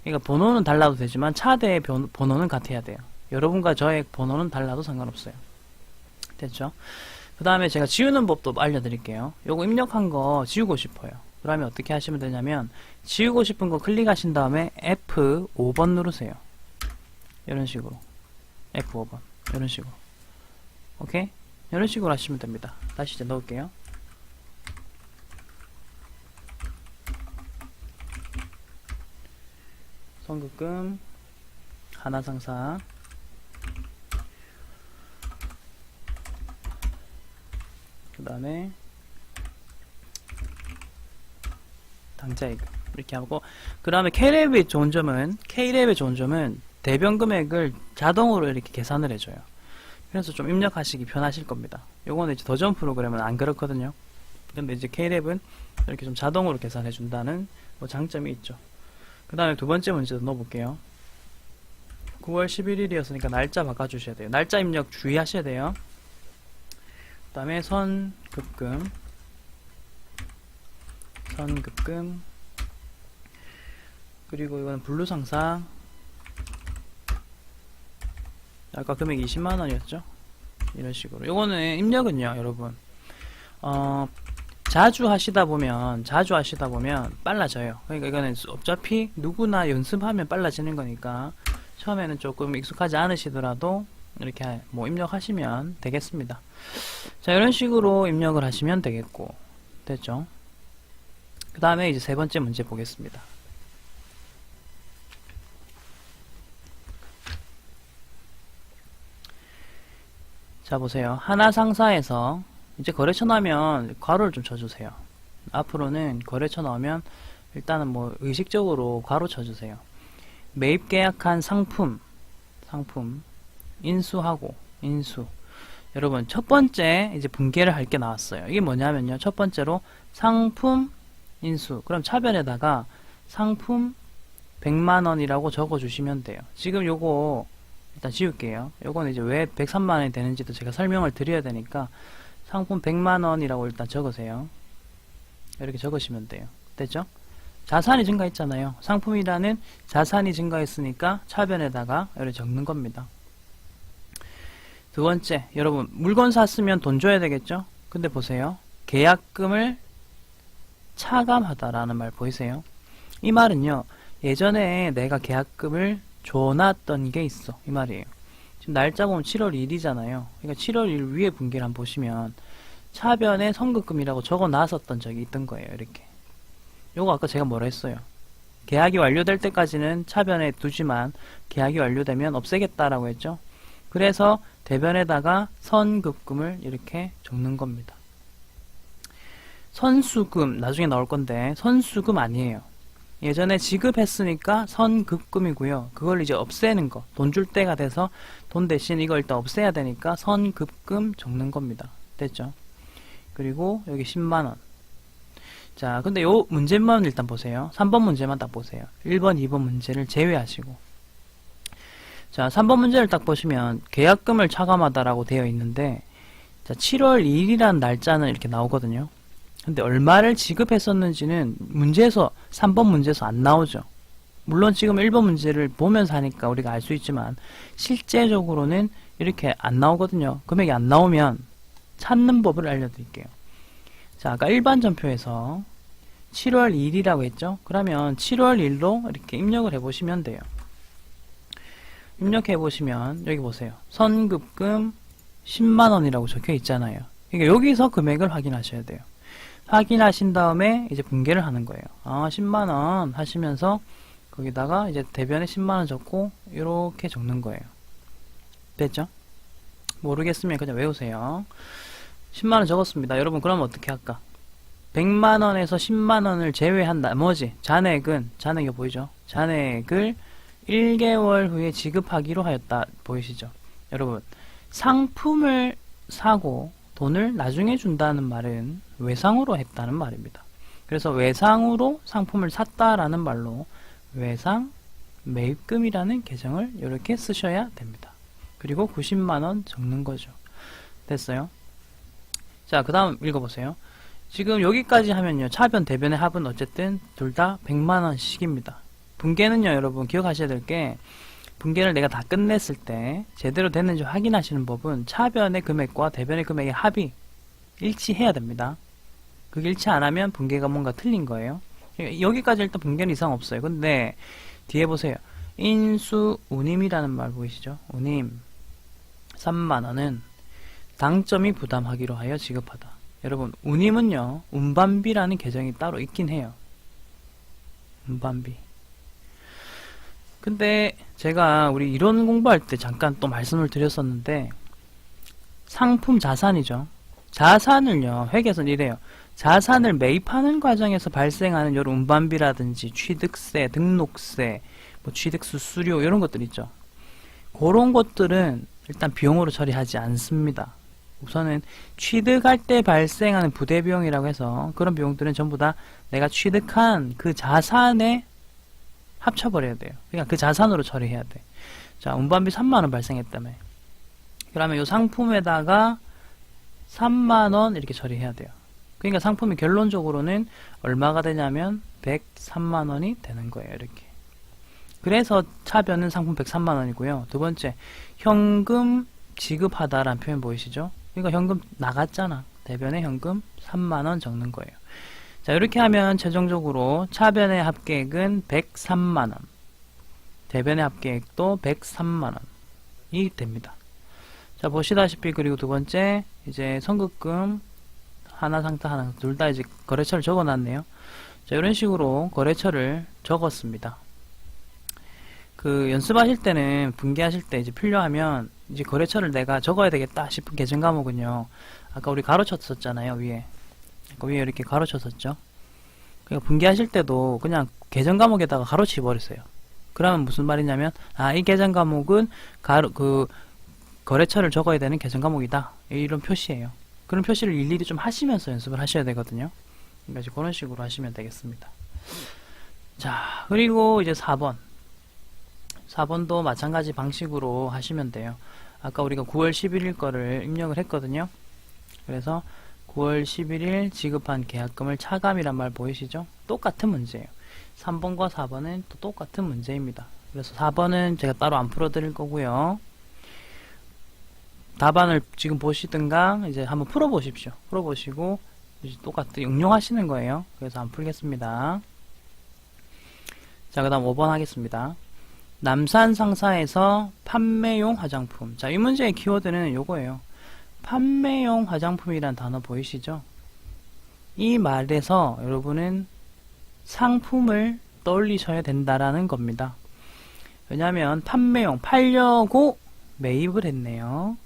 그러니까 번호는 달라도 되지만 차대의 번호는 같아야 돼요. 여러분과 저의 번호는 달라도 상관없어요. 됐죠? 그 다음에 제가 지우는 법도 알려드릴게요. 요거 입력한 거 지우고 싶어요. 그러면 어떻게 하시면 되냐면 지우고 싶은 거 클릭하신 다음에 F5번 누르세요. 이런 식으로 F5번 이런 식으로. 오케이? 이런 식으로 하시면 됩니다. 다시 이제 넣을게요. 선급금 하나상사 그 다음에 당좌이금 이렇게 하고, 그 다음에 K랩의 좋은 점은 대변 금액을 자동으로 이렇게 계산을 해줘요. 그래서 좀 입력하시기 편하실 겁니다. 요거는 이제 더전 프로그램은 안 그렇거든요. 근데 이제 K랩은 이렇게 좀 자동으로 계산해 준다는 뭐 장점이 있죠. 그 다음에 두 번째 문제도 넣어볼게요. 9월 11일이었으니까 날짜 바꿔주셔야 돼요. 날짜 입력 주의하셔야 돼요. 그 다음에 선급금 그리고 이거는 분류상사. 아까 금액이 20만원이었죠? 이런 식으로. 이거는 입력은요, 여러분. 자주 하시다 보면 빨라져요. 그러니까 이거는 어차피 누구나 연습하면 빨라지는 거니까 처음에는 조금 익숙하지 않으시더라도 이렇게 뭐 입력하시면 되겠습니다. 자, 이런 식으로 입력을 하시면 되겠고, 됐죠? 그 다음에 이제 세 번째 문제 보겠습니다. 자, 보세요. 하나상사에서 이제 거래처 나오면 괄호를 좀 쳐주세요. 앞으로는 거래처 나오면 일단은 뭐 의식적으로 괄호 쳐주세요. 매입 계약한 상품 인수하고 인수. 여러분 첫 번째 이제 분개를 할 게 나왔어요. 이게 뭐냐면요, 첫 번째로 상품 인수. 그럼 차변에다가 상품 100만원이라고 적어 주시면 돼요. 지금 요거 일단 지울게요. 요거는 이제 왜 103만원이 되는지도 제가 설명을 드려야 되니까 상품 100만원이라고 일단 적으세요. 이렇게 적으시면 돼요. 됐죠? 자산이 증가했잖아요. 상품이라는 자산이 증가했으니까 차변에다가 이렇게 적는 겁니다. 두 번째, 여러분 물건 샀으면 돈 줘야 되겠죠? 근데 보세요. 계약금을 차감하다라는 말 보이세요? 이 말은요, 예전에 내가 계약금을 줘놨던 게 있어, 이 말이에요. 지금 날짜 보면 7월 1일이잖아요. 그러니까 7월 1일 위에 분기를 한번 보시면 차변에 선급금이라고 적어놨었던 적이 있던 거예요. 이렇게. 요거 아까 제가 뭐라 했어요? 계약이 완료될 때까지는 차변에 두지만 계약이 완료되면 없애겠다라고 했죠. 그래서 대변에다가 선급금을 이렇게 적는 겁니다. 선수금 나중에 나올 건데 선수금 아니에요. 예전에 지급했으니까 선급금이고요. 그걸 이제 없애는 거, 돈 줄 때가 돼서 돈 대신 이걸 일단 없애야 되니까 선급금 적는 겁니다. 됐죠? 그리고 여기 10만원. 자, 근데 요 문제만 일단 보세요. 3번 문제만 딱 보세요. 1번, 2번 문제를 제외하시고. 자, 3번 문제를 딱 보시면 계약금을 차감하다라고 되어 있는데, 자, 7월 2일이라는 날짜는 이렇게 나오거든요. 근데 얼마를 지급했었는지는 문제에서 3번 문제에서 안 나오죠. 물론 지금 1번 문제를 보면서 하니까 우리가 알 수 있지만 실제적으로는 이렇게 안 나오거든요. 금액이 안 나오면 찾는 법을 알려드릴게요. 자, 아까 일반 전표에서 7월 1일이라고 했죠? 그러면 7월 1로 이렇게 입력을 해보시면 돼요. 입력해보시면 여기 보세요. 선급금 10만원이라고 적혀 있잖아요. 그러니까 여기서 금액을 확인하셔야 돼요. 확인하신 다음에 이제 분계를 하는 거예요. 아, 10만원 하시면서 거기다가 이제 대변에 10만원 적고 이렇게 적는 거예요. 됐죠? 모르겠으면 그냥 외우세요. 10만원 적었습니다. 여러분 그러면 어떻게 할까? 100만원에서 10만원을 제외한 나머지 잔액이 보이죠? 잔액을 1개월 후에 지급하기로 하였다. 보이시죠? 여러분 상품을 사고 돈을 나중에 준다는 말은 외상으로 했다는 말입니다. 그래서 외상으로 상품을 샀다라는 말로 외상 매입금이라는 계정을 이렇게 쓰셔야 됩니다. 그리고 90만원 적는 거죠. 됐어요? 자, 그 다음 읽어보세요. 지금 여기까지 하면요. 차변, 대변의 합은 어쨌든 둘 다 100만원씩입니다. 분계는요, 여러분 기억하셔야 될 게 분계를 내가 다 끝냈을 때 제대로 됐는지 확인하시는 법은 차변의 금액과 대변의 금액의 합이 일치해야 됩니다. 그게 일치 안 하면 분계가 뭔가 틀린 거예요. 여기까지 일단 분계는 이상 없어요. 근데 뒤에 보세요. 인수 운임이라는 말 보이시죠? 운임 3만원은 당점이 부담하기로 하여 지급하다. 여러분 운임은요 운반비라는 계정이 따로 있긴 해요. 운반비. 근데 제가 우리 이론 공부할 때 잠깐 또 말씀을 드렸었는데 상품 자산이죠. 자산을요 회계에서는 이래요. 자산을 매입하는 과정에서 발생하는 여러 운반비라든지 취득세, 등록세, 뭐 취득 수수료 이런 것들 있죠. 그런 것들은 일단 비용으로 처리하지 않습니다. 우선은 취득할 때 발생하는 부대비용이라고 해서 그런 비용들은 전부 다 내가 취득한 그 자산에 합쳐버려야 돼요. 그러니까 그 자산으로 처리해야 돼. 자, 운반비 3만원 발생했다며. 그러면 이 상품에다가 3만원 이렇게 처리해야 돼요. 그러니까 상품이 결론적으로는 얼마가 되냐면 103만원이 되는 거예요. 이렇게. 그래서 차변은 상품 103만원이고요. 두 번째, 현금 지급하다라는 표현 보이시죠? 그러니까 현금 나갔잖아. 대변에 현금 3만원 적는 거예요. 자, 이렇게 하면 최종적으로 차변의 합계액은 103만원, 대변의 합계액도 103만원이 됩니다. 자, 보시다시피 그리고 두 번째, 이제 선급금 하나 상타 하나 둘 다 이제 거래처를 적어놨네요. 자, 이런 식으로 거래처를 적었습니다. 그 연습하실 때는 분계하실 때 이제 필요하면 이제 거래처를 내가 적어야 되겠다 싶은 계정 과목은요. 아까 우리 가로쳤었잖아요, 위에. 위에 이렇게 가로쳤었죠. 그러니까 분계하실 때도 그냥 계정 과목에다가 가로치 버렸어요. 그러면 무슨 말이냐면, 아, 이 계정 과목은 거래처를 적어야 되는 계정 과목이다. 이런 표시예요. 그런 표시를 일일이 좀 하시면서 연습을 하셔야 되거든요. 그러니까 이제 그런 식으로 하시면 되겠습니다. 자, 그리고 이제 4번. 4번도 마찬가지 방식으로 하시면 돼요. 아까 우리가 9월 11일 거를 입력을 했거든요. 그래서 9월 11일 지급한 계약금을 차감이란 말 보이시죠? 똑같은 문제예요. 3번과 4번은 또 똑같은 문제입니다. 그래서 4번은 제가 따로 안 풀어드릴 거고요. 답안을 지금 보시든가 이제 한번 풀어보십시오. 풀어보시고 이제 똑같이 응용하시는 거예요. 그래서 안 풀겠습니다. 자, 그 다음 5번 하겠습니다. 남산 상사에서 판매용 화장품. 자, 이 문제의 키워드는 요거예요. 판매용 화장품이란 단어 보이시죠? 이 말에서 여러분은 상품을 떠올리셔야 된다라는 겁니다. 왜냐하면 판매용, 팔려고 매입을 했네요.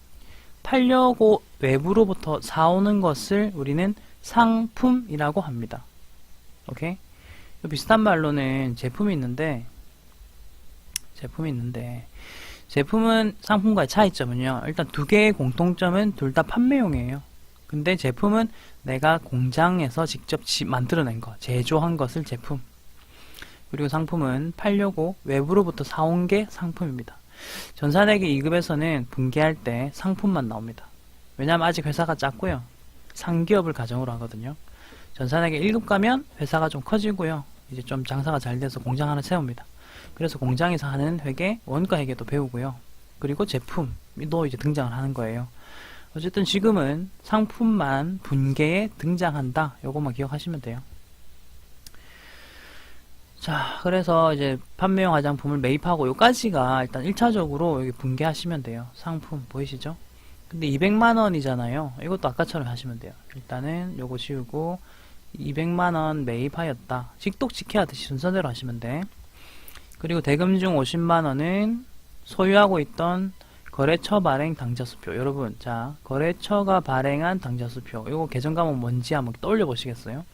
팔려고 외부로부터 사오는 것을 우리는 상품이라고 합니다. 오케이? 비슷한 말로는 제품이 있는데 제품은 상품과의 차이점은요. 일단 두 개의 공통점은 둘 다 판매용이에요. 근데 제품은 내가 공장에서 직접 만들어낸 거, 제조한 것을 제품. 그리고 상품은 팔려고 외부로부터 사온 게 상품입니다. 전산회계 2급에서는 분계할 때 상품만 나옵니다. 왜냐하면 아직 회사가 작고요. 상기업을 가정으로 하거든요. 전산회계 1급 가면 회사가 좀 커지고요. 이제 좀 장사가 잘 돼서 공장 하나 세웁니다. 그래서 공장에서 하는 회계, 원가 회계도 배우고요. 그리고 제품도 이제 등장을 하는 거예요. 어쨌든 지금은 상품만 분계에 등장한다. 요것만 기억하시면 돼요. 자, 그래서 이제 판매용 화장품을 매입하고 요까지가 일단 1차적으로 여기 분계하시면 돼요. 상품 보이시죠? 근데 200만원이잖아요. 이것도 아까처럼 하시면 돼요. 일단은 요거 지우고 200만원 매입하였다. 직독 직해하듯이 순서대로 하시면 돼. 그리고 대금 중 50만원은 소유하고 있던 거래처 발행 당좌수표. 여러분, 자, 거래처가 발행한 당좌수표. 요거 계정 과목 뭔지 한번 떠올려 보시겠어요?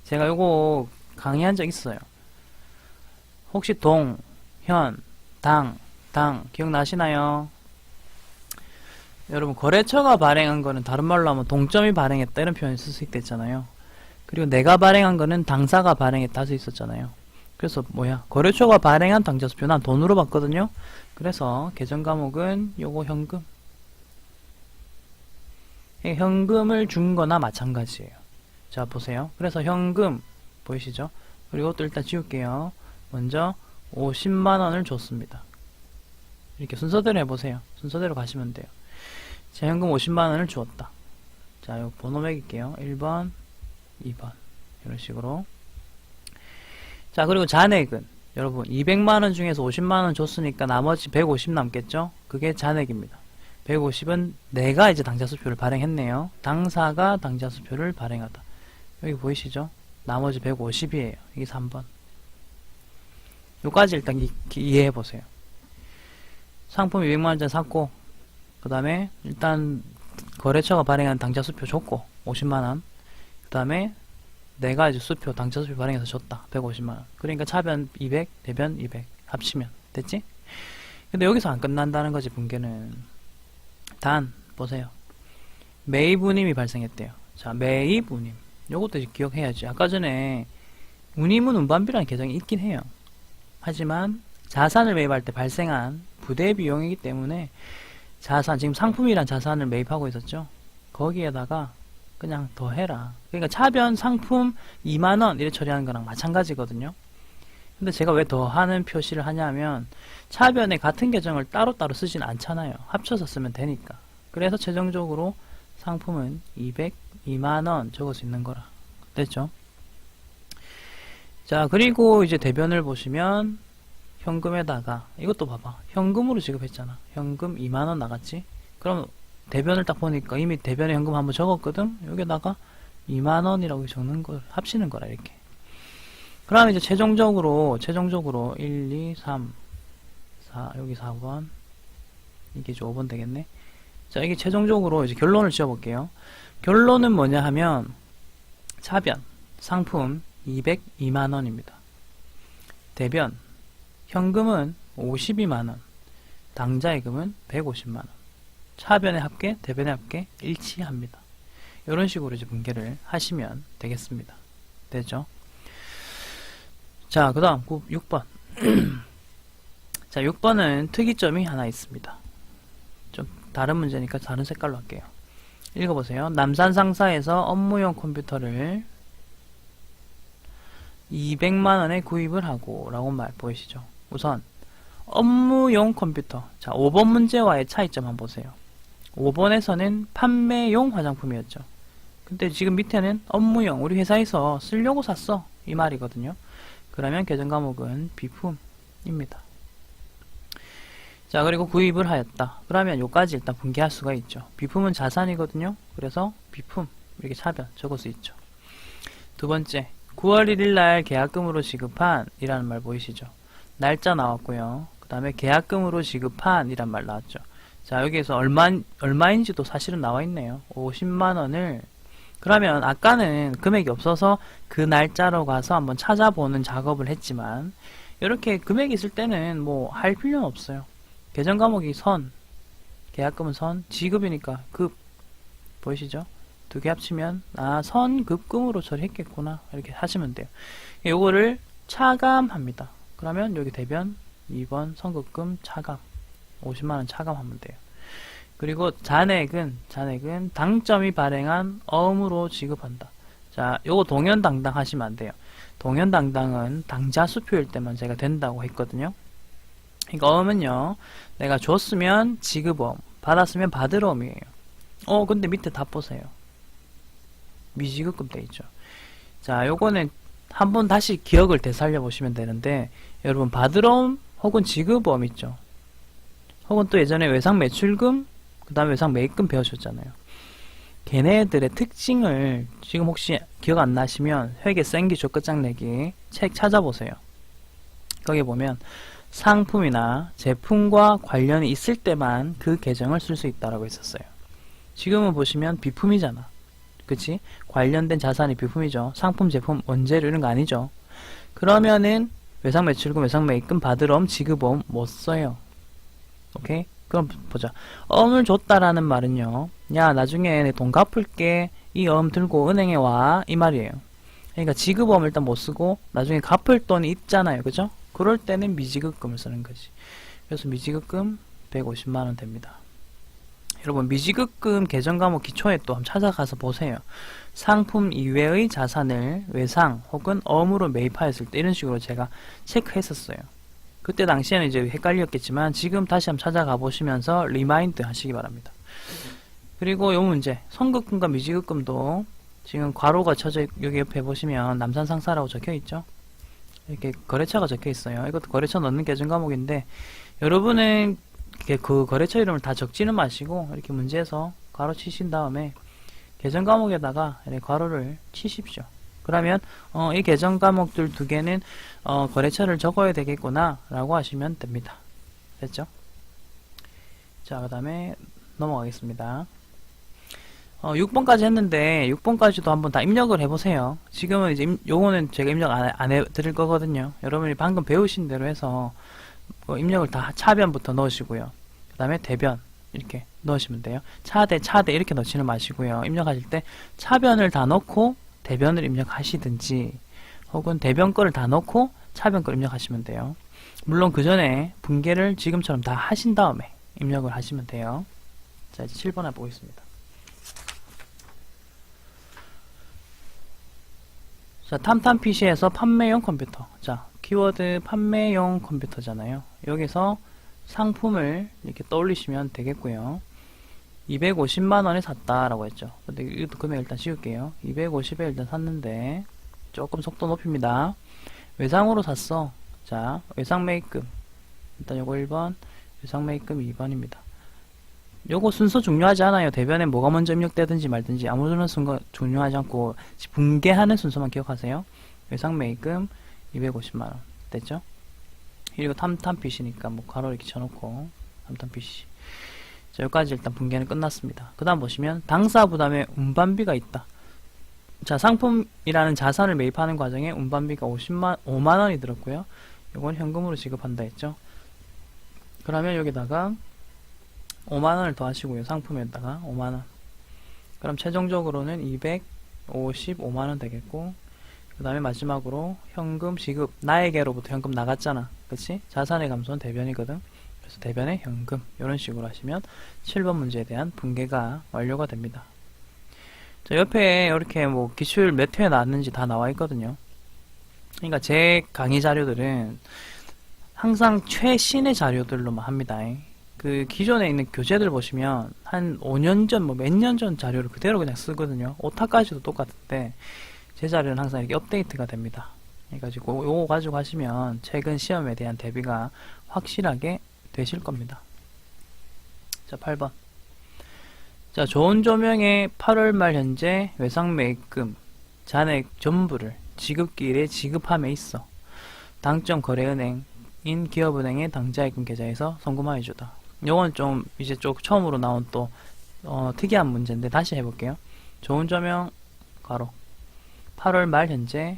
제가 요거 강의한 적 있어요. 혹시 동, 현, 당 기억나시나요? 여러분, 거래처가 발행한 거는 다른 말로 하면 동점이 발행했다 이런 표현을 쓸 수 있댔잖아요. 그리고 내가 발행한 거는 당사가 발행했다 할 수 있었잖아요. 그래서 뭐야, 거래처가 발행한 당좌수표 난 돈으로 받거든요. 그래서 계정 과목은 요거 현금. 현금을 준 거나 마찬가지예요. 자, 보세요. 그래서 현금 보이시죠? 그리고 또 일단 지울게요. 먼저 50만원을 줬습니다. 이렇게 순서대로 해보세요. 순서대로 가시면 돼요. 자, 현금 50만원을 주었다. 자, 요 번호 매길게요. 1번, 2번. 이런 식으로. 자, 그리고 잔액은 여러분 200만원 중에서 50만원 줬으니까 나머지 150 남겠죠? 그게 잔액입니다. 150은 내가 이제 당좌수표를 발행했네요. 당사가 당좌수표를 발행하다. 여기 보이시죠? 나머지 150이에요. 이게 3번. 요까지 일단 이해해보세요. 상품 200만원짜리 샀고, 그 다음에 일단 거래처가 발행한 당좌수표 줬고 50만원, 그 다음에 내가 이제 수표 당좌수표 발행해서 줬다 150만원. 그러니까 차변 200, 대변 200 합치면 됐지? 근데 여기서 안 끝난다는 거지. 분계는 단 보세요. 매입 운임이 발생했대요. 자, 매입 운임 요것도 이제 기억해야지. 아까 전에 운임은 운반비라는 계정이 있긴 해요. 하지만 자산을 매입할 때 발생한 부대 비용이기 때문에 자산, 지금 상품이란 자산을 매입하고 있었죠. 거기에다가 그냥 더 해라. 그러니까 차변 상품 2만원 이래 처리하는 거랑 마찬가지거든요. 근데 제가 왜 더 하는 표시를 하냐면 차변에 같은 계정을 따로따로 쓰진 않잖아요. 합쳐서 쓰면 되니까. 그래서 최종적으로 상품은 202만원 적을 수 있는 거라. 됐죠? 자, 그리고 이제 대변을 보시면 현금에다가 이것도 봐봐. 현금으로 지급했잖아. 현금 2만원 나갔지? 그럼 대변을 딱 보니까 이미 대변에 현금 한번 적었거든? 여기다가 2만원이라고 적는 걸 합치는 거라, 이렇게. 그 다음에 이제 최종적으로 1, 2, 3, 4, 여기 4번. 이게 이제 5번 되겠네. 자, 이게 최종적으로 이제 결론을 지어볼게요. 결론은 뭐냐 하면, 차변, 상품 202만원입니다. 대변, 현금은 52만원, 당자예금은 150만원. 차변의 합계, 대변의 합계 일치합니다. 이런 식으로 이제 분계를 하시면 되겠습니다. 되죠? 자, 그 다음 6번. 자, 6번은 특이점이 하나 있습니다. 좀 다른 문제니까 다른 색깔로 할게요. 읽어보세요. 남산 상사에서 업무용 컴퓨터를 200만원에 구입을 하고 라고 말 보이시죠? 우선 업무용 컴퓨터. 자, 5번 문제와의 차이점 한번 보세요. 5번에서는 판매용 화장품이었죠. 근데 지금 밑에는 업무용, 우리 회사에서 쓰려고 샀어 이 말이거든요. 그러면 계정 과목은 비품입니다. 자, 그리고 구입을 하였다. 그러면 요까지 일단 분개할 수가 있죠. 비품은 자산이거든요. 그래서 비품 이렇게 차변 적을 수 있죠. 두 번째, 9월 1일 날 계약금으로 지급한 이라는 말 보이시죠? 날짜 나왔고요. 그 다음에 계약금으로 지급한 이란 말 나왔죠. 자, 여기에서 얼마인지도 사실은 나와 있네요. 50만원을. 그러면 아까는 금액이 없어서 그 날짜로 가서 한번 찾아보는 작업을 했지만 이렇게 금액이 있을 때는 뭐 할 필요는 없어요. 계정 과목이 선, 계약금은 선, 지급이니까 급 보이시죠? 두 개 합치면 선급금으로 처리했겠구나 이렇게 하시면 돼요. 요거를 차감합니다. 그러면 여기 대변 2번 선급금 차감 50만원 차감하면 돼요. 그리고 잔액은 당점이 발행한 어음으로 지급한다. 자, 요거 동연당당 하시면 안 돼요. 동연당당은 당자 수표일 때만 제가 된다고 했거든요. 그러니까 어음은요, 내가 줬으면 지급어음, 받았으면 받을어음이에요. 근데 밑에 다 보세요. 미지급금 돼 있죠. 자, 요거는 한번 다시 기억을 되살려 보시면 되는데, 여러분 받을어음 혹은 지급어음 있죠. 혹은 또 예전에 외상매출금, 그 다음에 외상매입금 배우셨잖아요. 걔네들의 특징을 지금 혹시 기억 안 나시면 회계 생기조 끝장내기 책 찾아보세요. 거기 보면 상품이나 제품과 관련이 있을 때만 그 계정을 쓸 수 있다라고 했었어요. 지금은 보시면 비품이잖아. 그치? 관련된 자산이 비품이죠. 상품, 제품, 원재료 이런 거 아니죠. 그러면은 외상매출금, 외상매입금, 받을어음, 지급어음 못 써요. 오케이? 그럼 보자. 어음을 줬다라는 말은요. 야, 나중에 내 돈 갚을게. 이 어음 들고 은행에 와. 이 말이에요. 그러니까 지급어음 일단 못 쓰고 나중에 갚을 돈이 있잖아요. 그죠? 그럴 때는 미지급금을 쓰는 거지. 그래서 미지급금 150만원 됩니다. 여러분 미지급금 계정과목 기초에 또 한번 찾아가서 보세요. 상품 이외의 자산을 외상 혹은 어음으로 매입하였을 때 이런 식으로 제가 체크했었어요. 그때 당시에는 이제 헷갈렸겠지만 지금 다시 한번 찾아가 보시면서 리마인드 하시기 바랍니다. 그리고 요 문제 선급금과 미지급금도 지금 괄호가 쳐져 여기 옆에 보시면 남산상사라고 적혀있죠. 이렇게 거래처가 적혀있어요. 이것도 거래처 넣는 계정 과목인데 여러분은 그 거래처 이름을 다 적지는 마시고 이렇게 문제에서 괄호 치신 다음에 계정 과목에다가 이렇게 괄호를 치십시오. 그러면 이 계정 과목들 두 개는 거래처를 적어야 되겠구나 라고 하시면 됩니다. 됐죠? 자, 그 다음에 넘어가겠습니다. 6번까지 했는데 6번까지도 한번 다 입력을 해보세요. 지금은 이제 요거는 제가 입력 안 해드릴 거거든요. 여러분이 방금 배우신 대로 해서 입력을 다 차변부터 넣으시고요. 그 다음에 대변 이렇게 넣으시면 돼요. 차대 이렇게 넣지는 마시고요. 입력하실 때 차변을 다 넣고 대변을 입력하시든지 혹은 대변 거를 다 넣고 차변 걸 입력하시면 돼요. 물론 그 전에 분계를 지금처럼 다 하신 다음에 입력을 하시면 돼요. 자, 이제 7번 해보겠습니다. 자, 탐탐PC에서 판매용 컴퓨터. 자, 키워드 판매용 컴퓨터잖아요. 여기서 상품을 이렇게 떠올리시면 되겠고요. 250만원에 샀다라고 했죠. 근데 이것도 금액 일단 씌울게요. 250에 일단 샀는데 조금 속도 높입니다. 외상으로 샀어. 자, 외상매입금 일단 요거 1번, 외상매입금 2번입니다. 요거 순서 중요하지 않아요. 대변에 뭐가 먼저 입력되든지 말든지 아무런 순서 중요하지 않고 분계하는 순서만 기억하세요. 외상매입금 250만원 됐죠? 그리고 탐탐PC니까 뭐 괄호 이렇게 쳐놓고 탐탐PC. 자, 여기까지 일단 분계는 끝났습니다. 그 다음 보시면 당사부담에 운반비가 있다. 자, 상품이라는 자산을 매입하는 과정에 운반비가 5만원이 들었고요. 이건 현금으로 지급한다 했죠. 그러면 여기다가 5만원을 더하시고요. 상품에다가 5만원. 그럼 최종적으로는 255만원 되겠고, 그 다음에 마지막으로 현금 지급. 나에게로부터 현금 나갔잖아. 그치? 자산의 감소는 대변이거든. 그래서 대변의 현금. 이런 식으로 하시면 7번 문제에 대한 분계가 완료가 됩니다. 자, 옆에 이렇게 뭐 기출 몇 회에 나왔는지 다 나와 있거든요. 그러니까 제 강의 자료들은 항상 최신의 자료들로만 합니다. 그 기존에 있는 교재들 보시면 한 5년 전, 뭐 몇 년 전 자료를 그대로 그냥 쓰거든요. 오타까지도 똑같은데 제 자료는 항상 이렇게 업데이트가 됩니다. 그래가지고 요거 가지고 하시면 최근 시험에 대한 대비가 확실하게 되실 겁니다. 자, 8번. 자, 좋은 조명의 8월 말 현재 외상매입금 잔액 전부를 지급기일에 지급함에 있어 당점 거래은행인 기업은행의 당자입금 계좌에서 송금하여 주다. 요건 좀 이제 좀 처음으로 나온 또 특이한 문제인데 다시 해볼게요. 좋은 조명 가로 8월 말 현재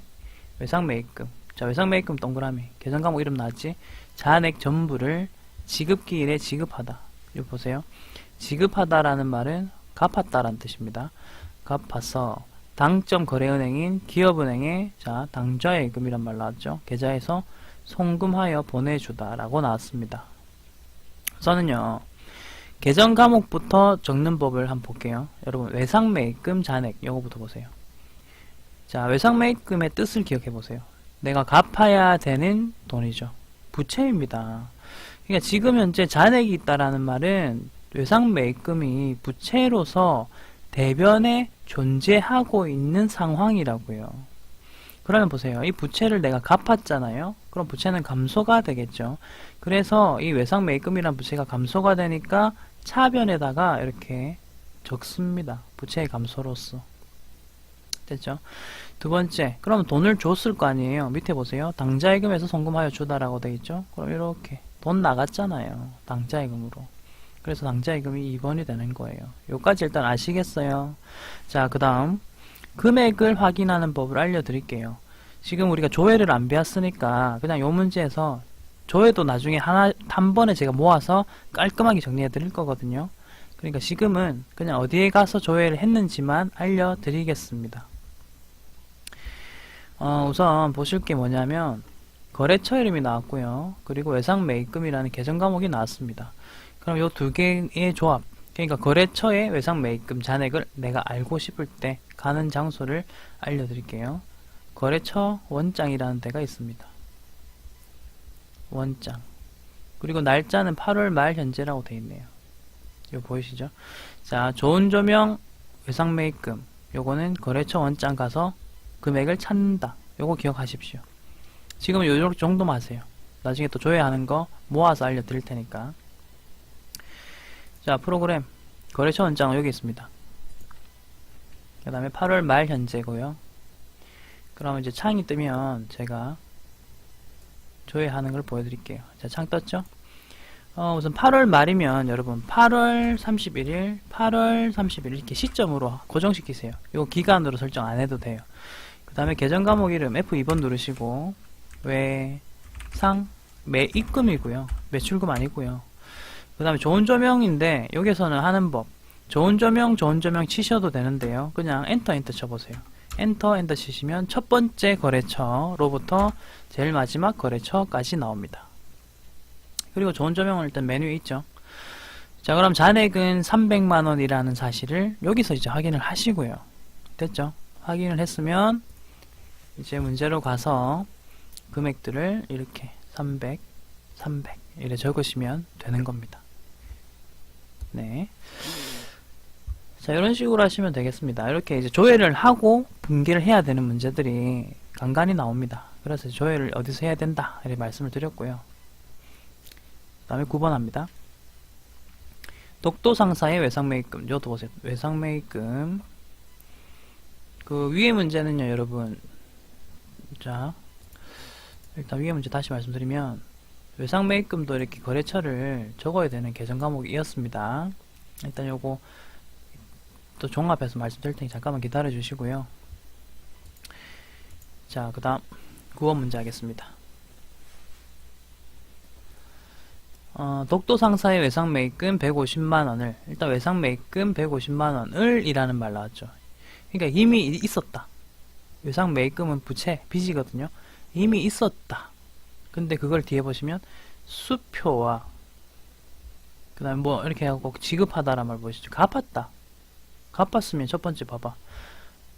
외상매입금. 자, 외상매입금 동그라미 계정 과목 이름 나왔지? 잔액 전부를 지급기일에 지급하다. 이거 보세요. 지급하다라는 말은 갚았다라는 뜻입니다. 갚아서 당점 거래은행인 기업은행에 자 당좌예금이란 말 나왔죠. 계좌에서 송금하여 보내주다 라고 나왔습니다. 우선은요 계정 과목부터 적는 법을 한번 볼게요. 여러분, 외상매입금 잔액, 요거부터 보세요. 자, 외상매입금의 뜻을 기억해 보세요. 내가 갚아야 되는 돈이죠. 부채입니다. 그러니까 지금 현재 잔액이 있다라는 말은 외상매입금이 부채로서 대변에 존재하고 있는 상황이라고요. 그러면 보세요. 이 부채를 내가 갚았잖아요. 그럼 부채는 감소가 되겠죠. 그래서 이 외상매입금이란 부채가 감소가 되니까 차변에다가 이렇게 적습니다. 부채의 감소로서. 됐죠? 두 번째, 그럼 돈을 줬을 거 아니에요. 밑에 보세요. 당좌예금에서 송금하여 주다라고 돼 있죠. 그럼 이렇게 돈 나갔잖아요. 당좌예금으로. 그래서 당좌예금이 2번이 되는 거예요. 요까지 일단 아시겠어요? 자, 그 다음 금액을 확인하는 법을 알려드릴게요. 지금 우리가 조회를 안 배웠으니까 그냥 요 문제에서 조회도 나중에 한 번에 제가 모아서 깔끔하게 정리해 드릴 거거든요. 그러니까 지금은 그냥 어디에 가서 조회를 했는지만 알려드리겠습니다. 우선 보실 게 뭐냐면 거래처 이름이 나왔고요. 그리고 외상매입금이라는 계정 과목이 나왔습니다. 그럼 요 두 개의 조합, 그러니까 거래처의 외상매입금 잔액을 내가 알고 싶을 때 가는 장소를 알려드릴게요. 거래처 원장이라는 데가 있습니다. 원장. 그리고 날짜는 8월 말 현재라고 되어 있네요. 이거 보이시죠? 자, 좋은 조명 외상매입금. 요거는 거래처 원장 가서 금액을 찾는다. 요거 기억하십시오. 지금은 요 정도만 하세요. 나중에 또 조회하는 거 모아서 알려드릴 테니까. 자, 프로그램 거래처 원장은 여기 있습니다. 그 다음에 8월 말 현재고요. 그러면 이제 창이 뜨면 제가 조회하는 걸 보여드릴게요. 자, 창 떴죠? 우선 8월 말이면 여러분 8월 31일, 8월 30일 이렇게 시점으로 고정시키세요. 요 기간으로 설정 안 해도 돼요. 그 다음에 계정 과목 이름 F2번 누르시고 외상 매입금이고요. 매출금 아니고요. 그 다음에 좋은 조명인데 여기서는 하는 법 좋은 조명 치셔도 되는데요. 그냥 엔터 쳐보세요. 엔터 치시면 첫 번째 거래처로부터 제일 마지막 거래처까지 나옵니다. 그리고 좋은 조명은 일단 메뉴에 있죠. 자, 그럼 잔액은 300만원이라는 사실을 여기서 이제 확인을 하시고요. 됐죠? 확인을 했으면 이제 문제로 가서 금액들을 이렇게 300 이렇게 적으시면 되는 겁니다. 네. 자, 이런 식으로 하시면 되겠습니다. 이렇게 이제 조회를 하고 분기를 해야 되는 문제들이 간간히 나옵니다. 그래서 조회를 어디서 해야 된다 이렇게 말씀을 드렸고요. 그 다음에 9번 합니다. 독도상사의 외상매입금. 이것도 보세요. 외상매입금. 그 위에 문제는요, 여러분. 자, 일단 위에 문제 다시 말씀드리면 외상매입금도 이렇게 거래처를 적어야 되는 계정 과목이었습니다. 일단 요거 또 종합해서 말씀드릴 테니 잠깐만 기다려 주시고요. 자, 그 다음 9번 문제 하겠습니다. 독도상사의 외상매입금 150만원을 일단 외상매입금 150만원을 이라는 말 나왔죠. 그러니까 이미 있었다. 외상매입금은 부채, 빚이거든요. 이미 있었다. 근데 그걸 뒤에 보시면 수표와 그 다음에 뭐 이렇게 하고 지급하다란 말 보시죠. 갚았다. 갚았으면 첫 번째 봐봐.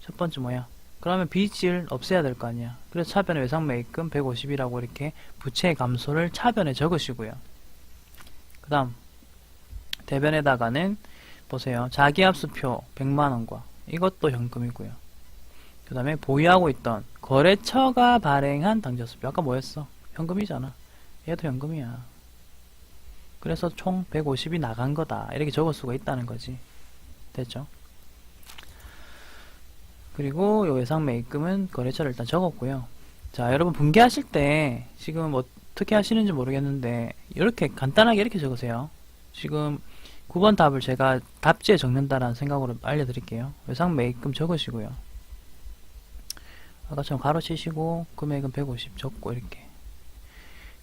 첫 번째 뭐야? 그러면 빚을 없애야 될 거 아니야. 그래서 차변에 외상매입금 150이라고 이렇게 부채 감소를 차변에 적으시고요. 그 다음 대변에다가는 보세요. 자기압수표 100만원과 이것도 현금이고요. 그 다음에 보유하고 있던 거래처가 발행한 당좌수표. 아까 뭐였어? 현금이잖아. 얘도 현금이야. 그래서 총 150이 나간 거다. 이렇게 적을 수가 있다는 거지. 됐죠? 그리고 요 외상매입금은 거래처를 일단 적었고요. 자, 여러분 분개하실 때 지금 어떻게 하시는지 모르겠는데 이렇게 간단하게 이렇게 적으세요. 지금 9번 답을 제가 답지에 적는다라는 생각으로 알려드릴게요. 외상매입금 적으시고요. 아까처럼 가로 치시고 금액은 150 적고 이렇게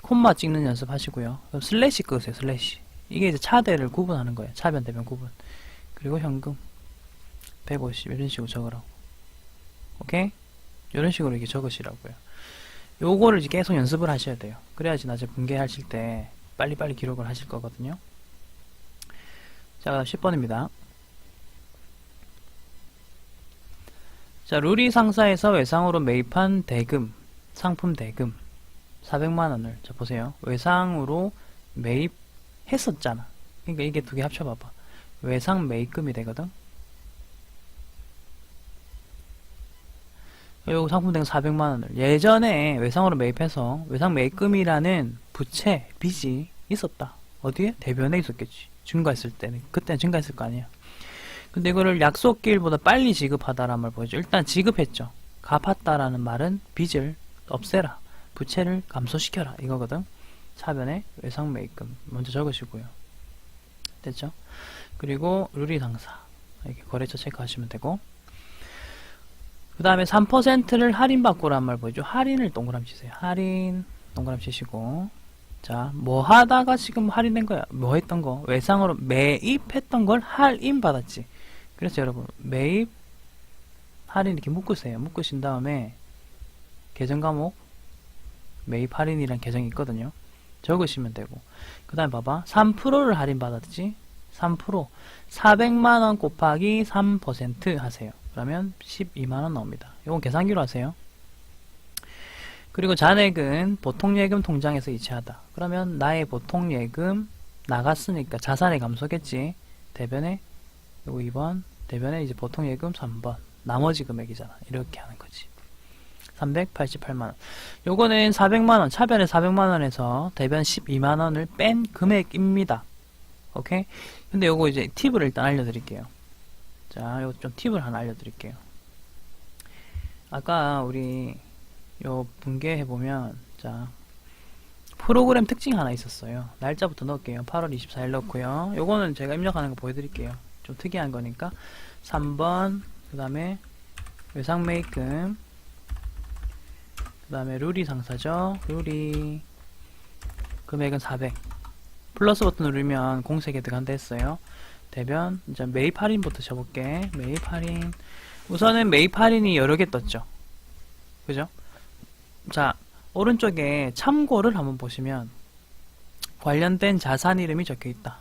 콤마 찍는 연습 하시고요. 그럼 슬래시 끄세요. 슬래시. 이게 이제 차대를 구분하는 거예요. 차변 대변 구분. 그리고 현금 150 이런 식으로 적으라고. 오케이? 이런 식으로 이렇게 적으시라고요. 요거를 이제 계속 연습을 하셔야 돼요. 그래야지 나중에 분개하실 때 빨리빨리 기록을 하실 거거든요. 자, 그다음 10번입니다. 자, 루리 상사에서 외상으로 매입한 대금, 상품 대금 400만원을, 자, 보세요. 외상으로 매입했었잖아. 그러니까 이게 두 개 합쳐봐봐. 외상 매입금이 되거든. 요 상품 대금 400만원을 예전에 외상으로 매입해서 외상 매입금이라는 부채, 빚이 있었다. 어디에? 대변에 있었겠지. 증가했을 때는. 그때는 증가했을 거 아니야. 근데 이거를 약속기일보다 빨리 지급하다라는 말 보여줘. 일단 지급했죠. 갚았다라는 말은 빚을 없애라. 부채를 감소시켜라. 이거거든. 차변에 외상 매입금 먼저 적으시고요. 됐죠? 그리고 루리 상사. 이렇게 거래처 체크하시면 되고. 그 다음에 3%를 할인받고란 말 보여줘. 할인을 동그라미 치세요. 할인 동그라미 치시고. 자, 뭐 하다가 지금 할인된 거야? 뭐 했던 거? 외상으로 매입했던 걸 할인 받았지. 그래서 여러분, 매입, 할인 이렇게 묶으세요. 묶으신 다음에 계정 과목, 매입 할인이란 계정이 있거든요. 적으시면 되고. 그 다음에 봐봐. 3%를 할인 받았지? 3%. 400만원 곱하기 3% 하세요. 그러면 12만원 나옵니다. 이건 계산기로 하세요. 그리고 잔액은 보통예금 통장에서 이체하다. 그러면 나의 보통예금 나갔으니까 자산의 감소겠지. 대변에 요거 2번, 대변에 이제 보통예금 3번, 나머지 금액이잖아. 이렇게 하는 거지. 388만원. 요거는 400만원, 차변에 400만원에서 대변 12만원을 뺀 금액입니다. 오케이? 근데 요거 이제 팁을 일단 알려드릴게요. 자, 요 좀 팁을 하나 알려드릴게요. 아까 우리 요 분계해보면, 자, 프로그램 특징 하나 있었어요. 날짜부터 넣을게요. 8월 24일 넣고요. 요거는 제가 입력하는 거 보여드릴게요. 좀 특이한 거니까. 3번, 그 다음에 외상 매입금, 그 다음에 루리 상사죠. 루리 금액은 400. 플러스 버튼 누르면 공색에 들어간다 했어요. 대변, 이제 매입 할인부터 쳐볼게. 매입 할인. 우선은 매입 할인이 여러 개 떴죠. 그죠? 자, 오른쪽에 참고를 한번 보시면 관련된 자산 이름이 적혀 있다.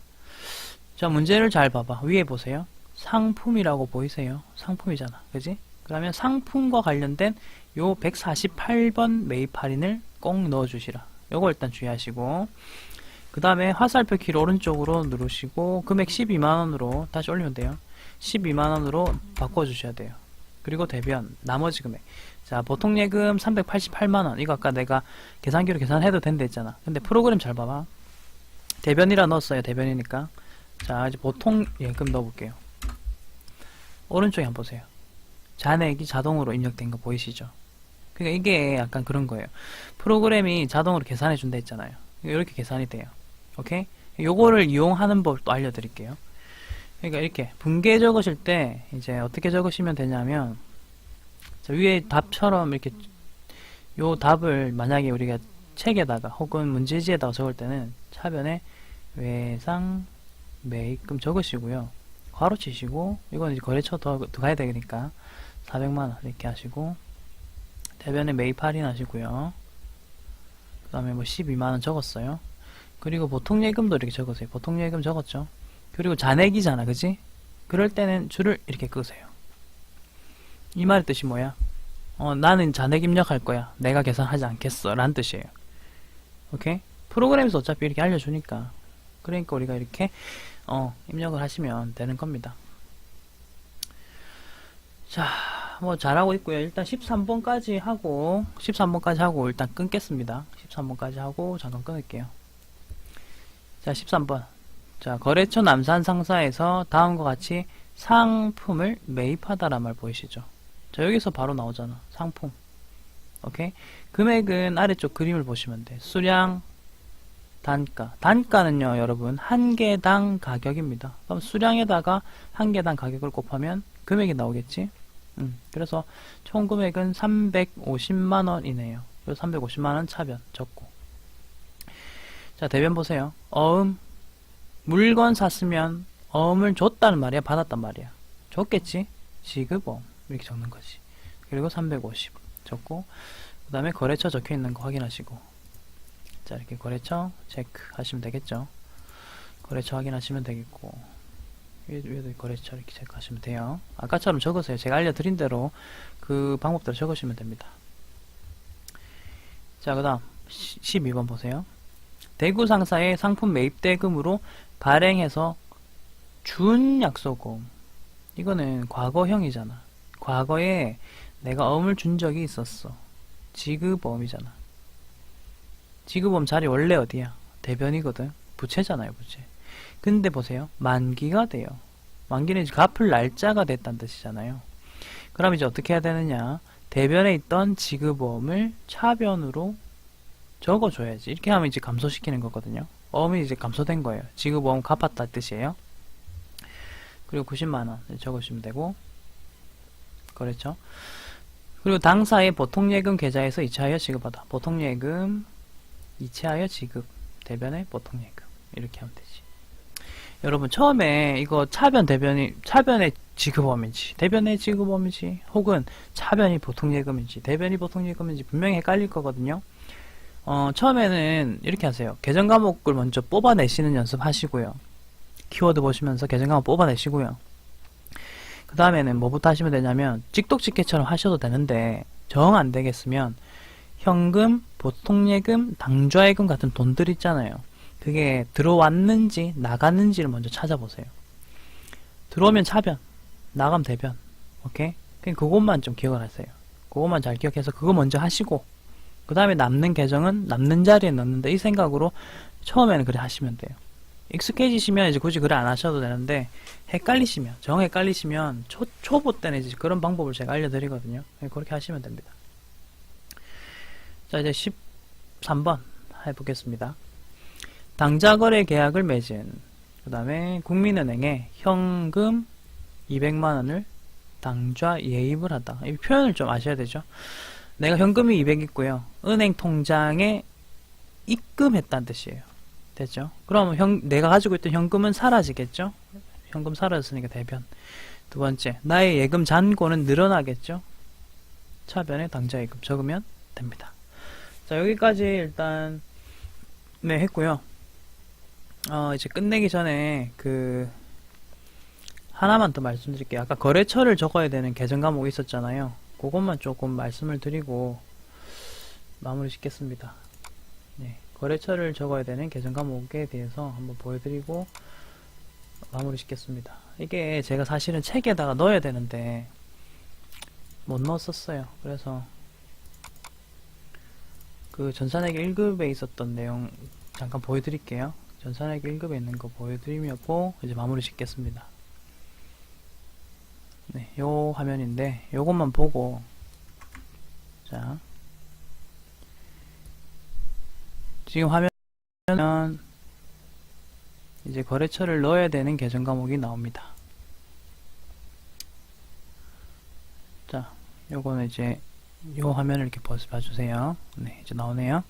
자, 문제를 잘 봐봐. 위에 보세요. 상품이라고 보이세요? 상품이잖아. 그지? 그러면 상품과 관련된 요 148번 매입 할인을 꼭 넣어주시라. 요거 일단 주의하시고, 그 다음에 화살표 키를 오른쪽으로 누르시고 금액 12만원으로 다시 올리면 돼요. 12만원으로 바꿔주셔야 돼요. 그리고 대변 나머지 금액, 자, 보통예금 388만원. 이거 아까 내가 계산기로 계산해도 된다 했잖아. 근데 프로그램 잘 봐봐. 대변이라 넣었어요. 대변이니까. 자, 이제 보통예금 넣어볼게요. 오른쪽에 한번 보세요. 잔액이 자동으로 입력된 거 보이시죠? 그러니까 이게 약간 그런 거예요. 프로그램이 자동으로 계산해 준다 했잖아요. 이렇게 계산이 돼요. 오케이? 요거를 이용하는 법을 또 알려드릴게요. 그러니까 이렇게 분계 적으실 때 이제 어떻게 적으시면 되냐면, 자, 위에 답처럼 이렇게 요 답을 만약에 우리가 책에다가 혹은 문제지에다가 적을 때는 차변에 외상 매입금 적으시고요. 괄호 치시고, 이건 이제 거래처 더 가야 되니까 400만원 이렇게 하시고, 대변에 매입 할인 하시고요. 그 다음에 뭐 12만원 적었어요. 그리고 보통예금도 이렇게 적으세요. 보통예금 적었죠. 그리고 잔액이잖아, 그지? 그럴 때는 줄을 이렇게 끄세요. 이 말의 뜻이 뭐야? 나는 잔액 입력할 거야. 내가 계산하지 않겠어. 라는 뜻이에요. 오케이? 프로그램에서 어차피 이렇게 알려주니까. 그러니까 우리가 이렇게 입력을 하시면 되는 겁니다. 자, 뭐 잘하고 있고요. 일단 13번까지 하고 일단 끊겠습니다. 13번까지 하고 잠깐 끊을게요. 자, 13번. 자, 거래처 남산 상사에서 다음과 같이 상품을 매입하다란 말 보이시죠? 자, 여기서 바로 나오잖아. 상품. 오케이? 금액은 아래쪽 그림을 보시면 돼. 수량, 단가. 단가는요, 여러분, 한 개당 가격입니다. 그럼 수량에다가 한 개당 가격을 곱하면 금액이 나오겠지? 그래서 총 금액은 350만원이네요. 그래서 350만원 차변 적고. 자, 대변 보세요. 물건 샀으면 어음을 줬다는 말이야, 받았단 말이야. 줬겠지? 지급어음 이렇게 적는 거지. 그리고 350 적고, 그 다음에 거래처 적혀 있는 거 확인하시고, 자, 이렇게 거래처 체크 하시면 되겠죠. 거래처 확인하시면 되겠고, 위에도 거래처 이렇게 체크하시면 돼요. 아까처럼 적으세요. 제가 알려드린 대로 그 방법대로 적으시면 됩니다. 자, 그 다음 12번 보세요. 대구 상사의 상품 매입 대금으로 발행해서 준 약소금. 이거는 과거형이잖아. 과거에 내가 어음을 준 적이 있었어. 지급어음이잖아. 지급어음 자리 원래 어디야? 대변이거든. 부채잖아요, 부채. 근데 보세요. 만기가 돼요. 만기는 이제 갚을 날짜가 됐다는 뜻이잖아요. 그럼 이제 어떻게 해야 되느냐? 대변에 있던 지급어음을 차변으로 적어줘야지. 이렇게 하면 이제 감소시키는 거거든요. 어음이 이제 감소된 거예요. 지급어음 갚았다 뜻이에요. 그리고 90만원 적으시면 되고, 그렇죠. 그리고 당사의 보통예금 계좌에서 이체하여 지급하다. 보통예금 이체하여 지급. 대변의 보통예금. 이렇게 하면 되지. 여러분 처음에 이거 차변의 지급어음인지 대변의 지급어음인지 혹은 차변이 보통예금인지 대변이 보통예금인지 분명히 헷갈릴 거거든요. 처음에는 이렇게 하세요. 계정 과목을 먼저 뽑아내시는 연습하시고요. 키워드 보시면서 계정 과목 뽑아내시고요. 그 다음에는 뭐부터 하시면 되냐면 찍독집계처럼 하셔도 되는데 정 안 되겠으면 현금, 보통예금, 당좌예금 같은 돈들 있잖아요. 그게 들어왔는지 나갔는지를 먼저 찾아보세요. 들어오면 차변, 나가면 대변. 오케이? 그냥 그것만 좀 기억을 하세요. 그것만 잘 기억해서 그거 먼저 하시고 그 다음에 남는 계정은 남는 자리에 넣는데 이 생각으로 처음에는 그래 하시면 돼요. 익숙해지시면 이제 굳이 그래 안 하셔도 되는데 헷갈리시면, 정 헷갈리시면 초보 때는 이제 그런 방법을 제가 알려드리거든요. 그렇게 하시면 됩니다. 자, 이제 13번 해보겠습니다. 당좌거래 계약을 맺은, 그 다음에 국민은행에 현금 200만원을 당좌 예입을 하다. 이 표현을 좀 아셔야 되죠. 내가 현금이 200 있고요. 은행 통장에 입금했다는 뜻이에요. 됐죠? 그럼 내가 가지고 있던 현금은 사라지겠죠? 현금 사라졌으니까 대변. 두 번째, 나의 예금 잔고는 늘어나겠죠? 차변에 당좌 예금 적으면 됩니다. 자, 여기까지 일단 네 했고요. 이제 끝내기 전에 하나만 더 말씀드릴게요. 아까 거래처를 적어야 되는 계정 과목이 있었잖아요. 그것만 조금 말씀을 드리고 마무리 짓겠습니다. 네, 거래처를 적어야 되는 계정 과목에 대해서 한번 보여드리고 마무리 짓겠습니다. 이게 제가 사실은 책에다가 넣어야 되는데 못 넣었었어요. 그래서 그 전산회계 1급에 있었던 내용 잠깐 보여드릴게요. 전산회계 1급에 있는 거 보여드리고 이제 마무리 짓겠습니다. 네, 요 화면인데 요것만 보고 자 지금 화면 이제 거래처를 넣어야 되는 계정 과목이 나옵니다. 자, 요거는 이제 요 화면을 이렇게 봐주세요. 네, 이제 나오네요.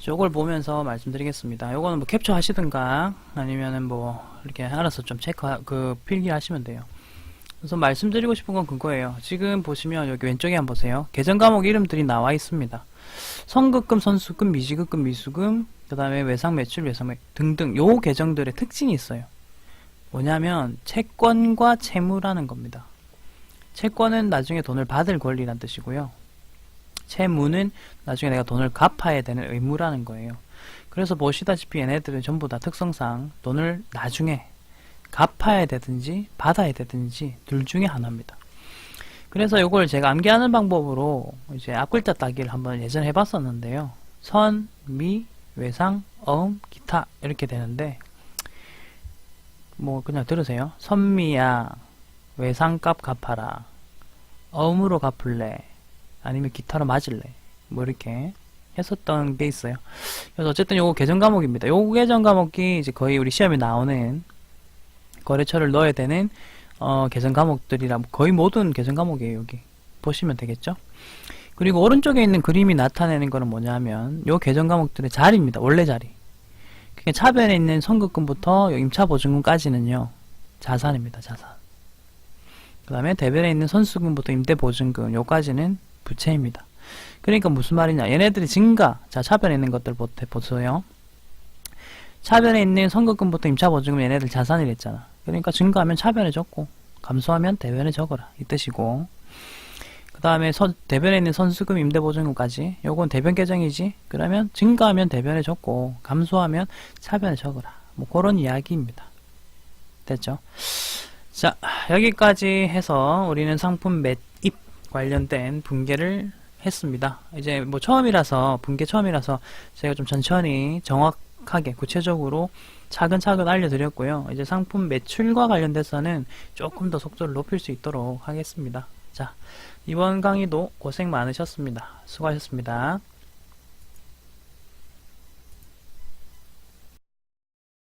요걸 보면서 말씀드리겠습니다. 요거는 뭐 캡처 하시든가 아니면은 뭐 이렇게 알아서 좀 필기하시면 돼요. 그래서 말씀드리고 싶은 건 그거예요. 지금 보시면 여기 왼쪽에 한번 보세요. 계정 과목 이름들이 나와 있습니다. 선급금, 선수금, 미지급금, 미수금, 그 다음에 외상 매출, 외상 매출 등등 요 계정들의 특징이 있어요. 뭐냐면 채권과 채무라는 겁니다. 채권은 나중에 돈을 받을 권리란 뜻이고요. 채무는 나중에 내가 돈을 갚아야 되는 의무라는 거예요. 그래서 보시다시피 얘네들은 전부 다 특성상 돈을 나중에 갚아야 되든지 받아야 되든지 둘 중에 하나입니다. 그래서 이걸 제가 암기하는 방법으로 이제 앞글자 따기를 한번 예전에 해봤었는데요. 선, 미, 외상, 어음, 기타 이렇게 되는데 뭐 그냥 들으세요. 선미야 외상값 갚아라. 어음으로 갚을래? 아니면 기타로 맞을래? 뭐 이렇게 했었던 게 있어요. 그래서 어쨌든 요거 계정 과목입니다. 요거 계정 과목이 이제 거의 우리 시험에 나오는 거래처를 넣어야 되는 계정 과목들이라 거의 모든 계정 과목이에요. 여기 보시면 되겠죠? 그리고 오른쪽에 있는 그림이 나타내는 거는 뭐냐면 요 계정 과목들의 자리입니다. 원래 자리. 그게 차변에 있는 선급금부터 임차보증금까지는요 자산입니다. 자산. 그 다음에 대변에 있는 선수금부터 임대보증금 요까지는 부채입니다. 그러니까 무슨 말이냐, 얘네들이 증가, 자 차변에 있는 것들 보세요. 차변에 있는 선급금부터 임차보증금 얘네들 자산이랬잖아. 그러니까 증가하면 차변에 적고 감소하면 대변에 적어라 이 뜻이고, 그 다음에 대변에 있는 선수금 임대보증금까지 요건 대변 계정이지. 그러면 증가하면 대변에 적고 감소하면 차변에 적어라. 뭐 그런 이야기입니다. 됐죠? 자, 여기까지 해서 우리는 상품 매입 관련된 분계를 했습니다. 이제 뭐 처음이라서, 분계 처음이라서 제가 좀 천천히 정확하게 구체적으로 차근차근 알려드렸고요. 이제 상품 매출과 관련돼서는 조금 더 속도를 높일 수 있도록 하겠습니다. 자, 이번 강의도 고생 많으셨습니다. 수고하셨습니다.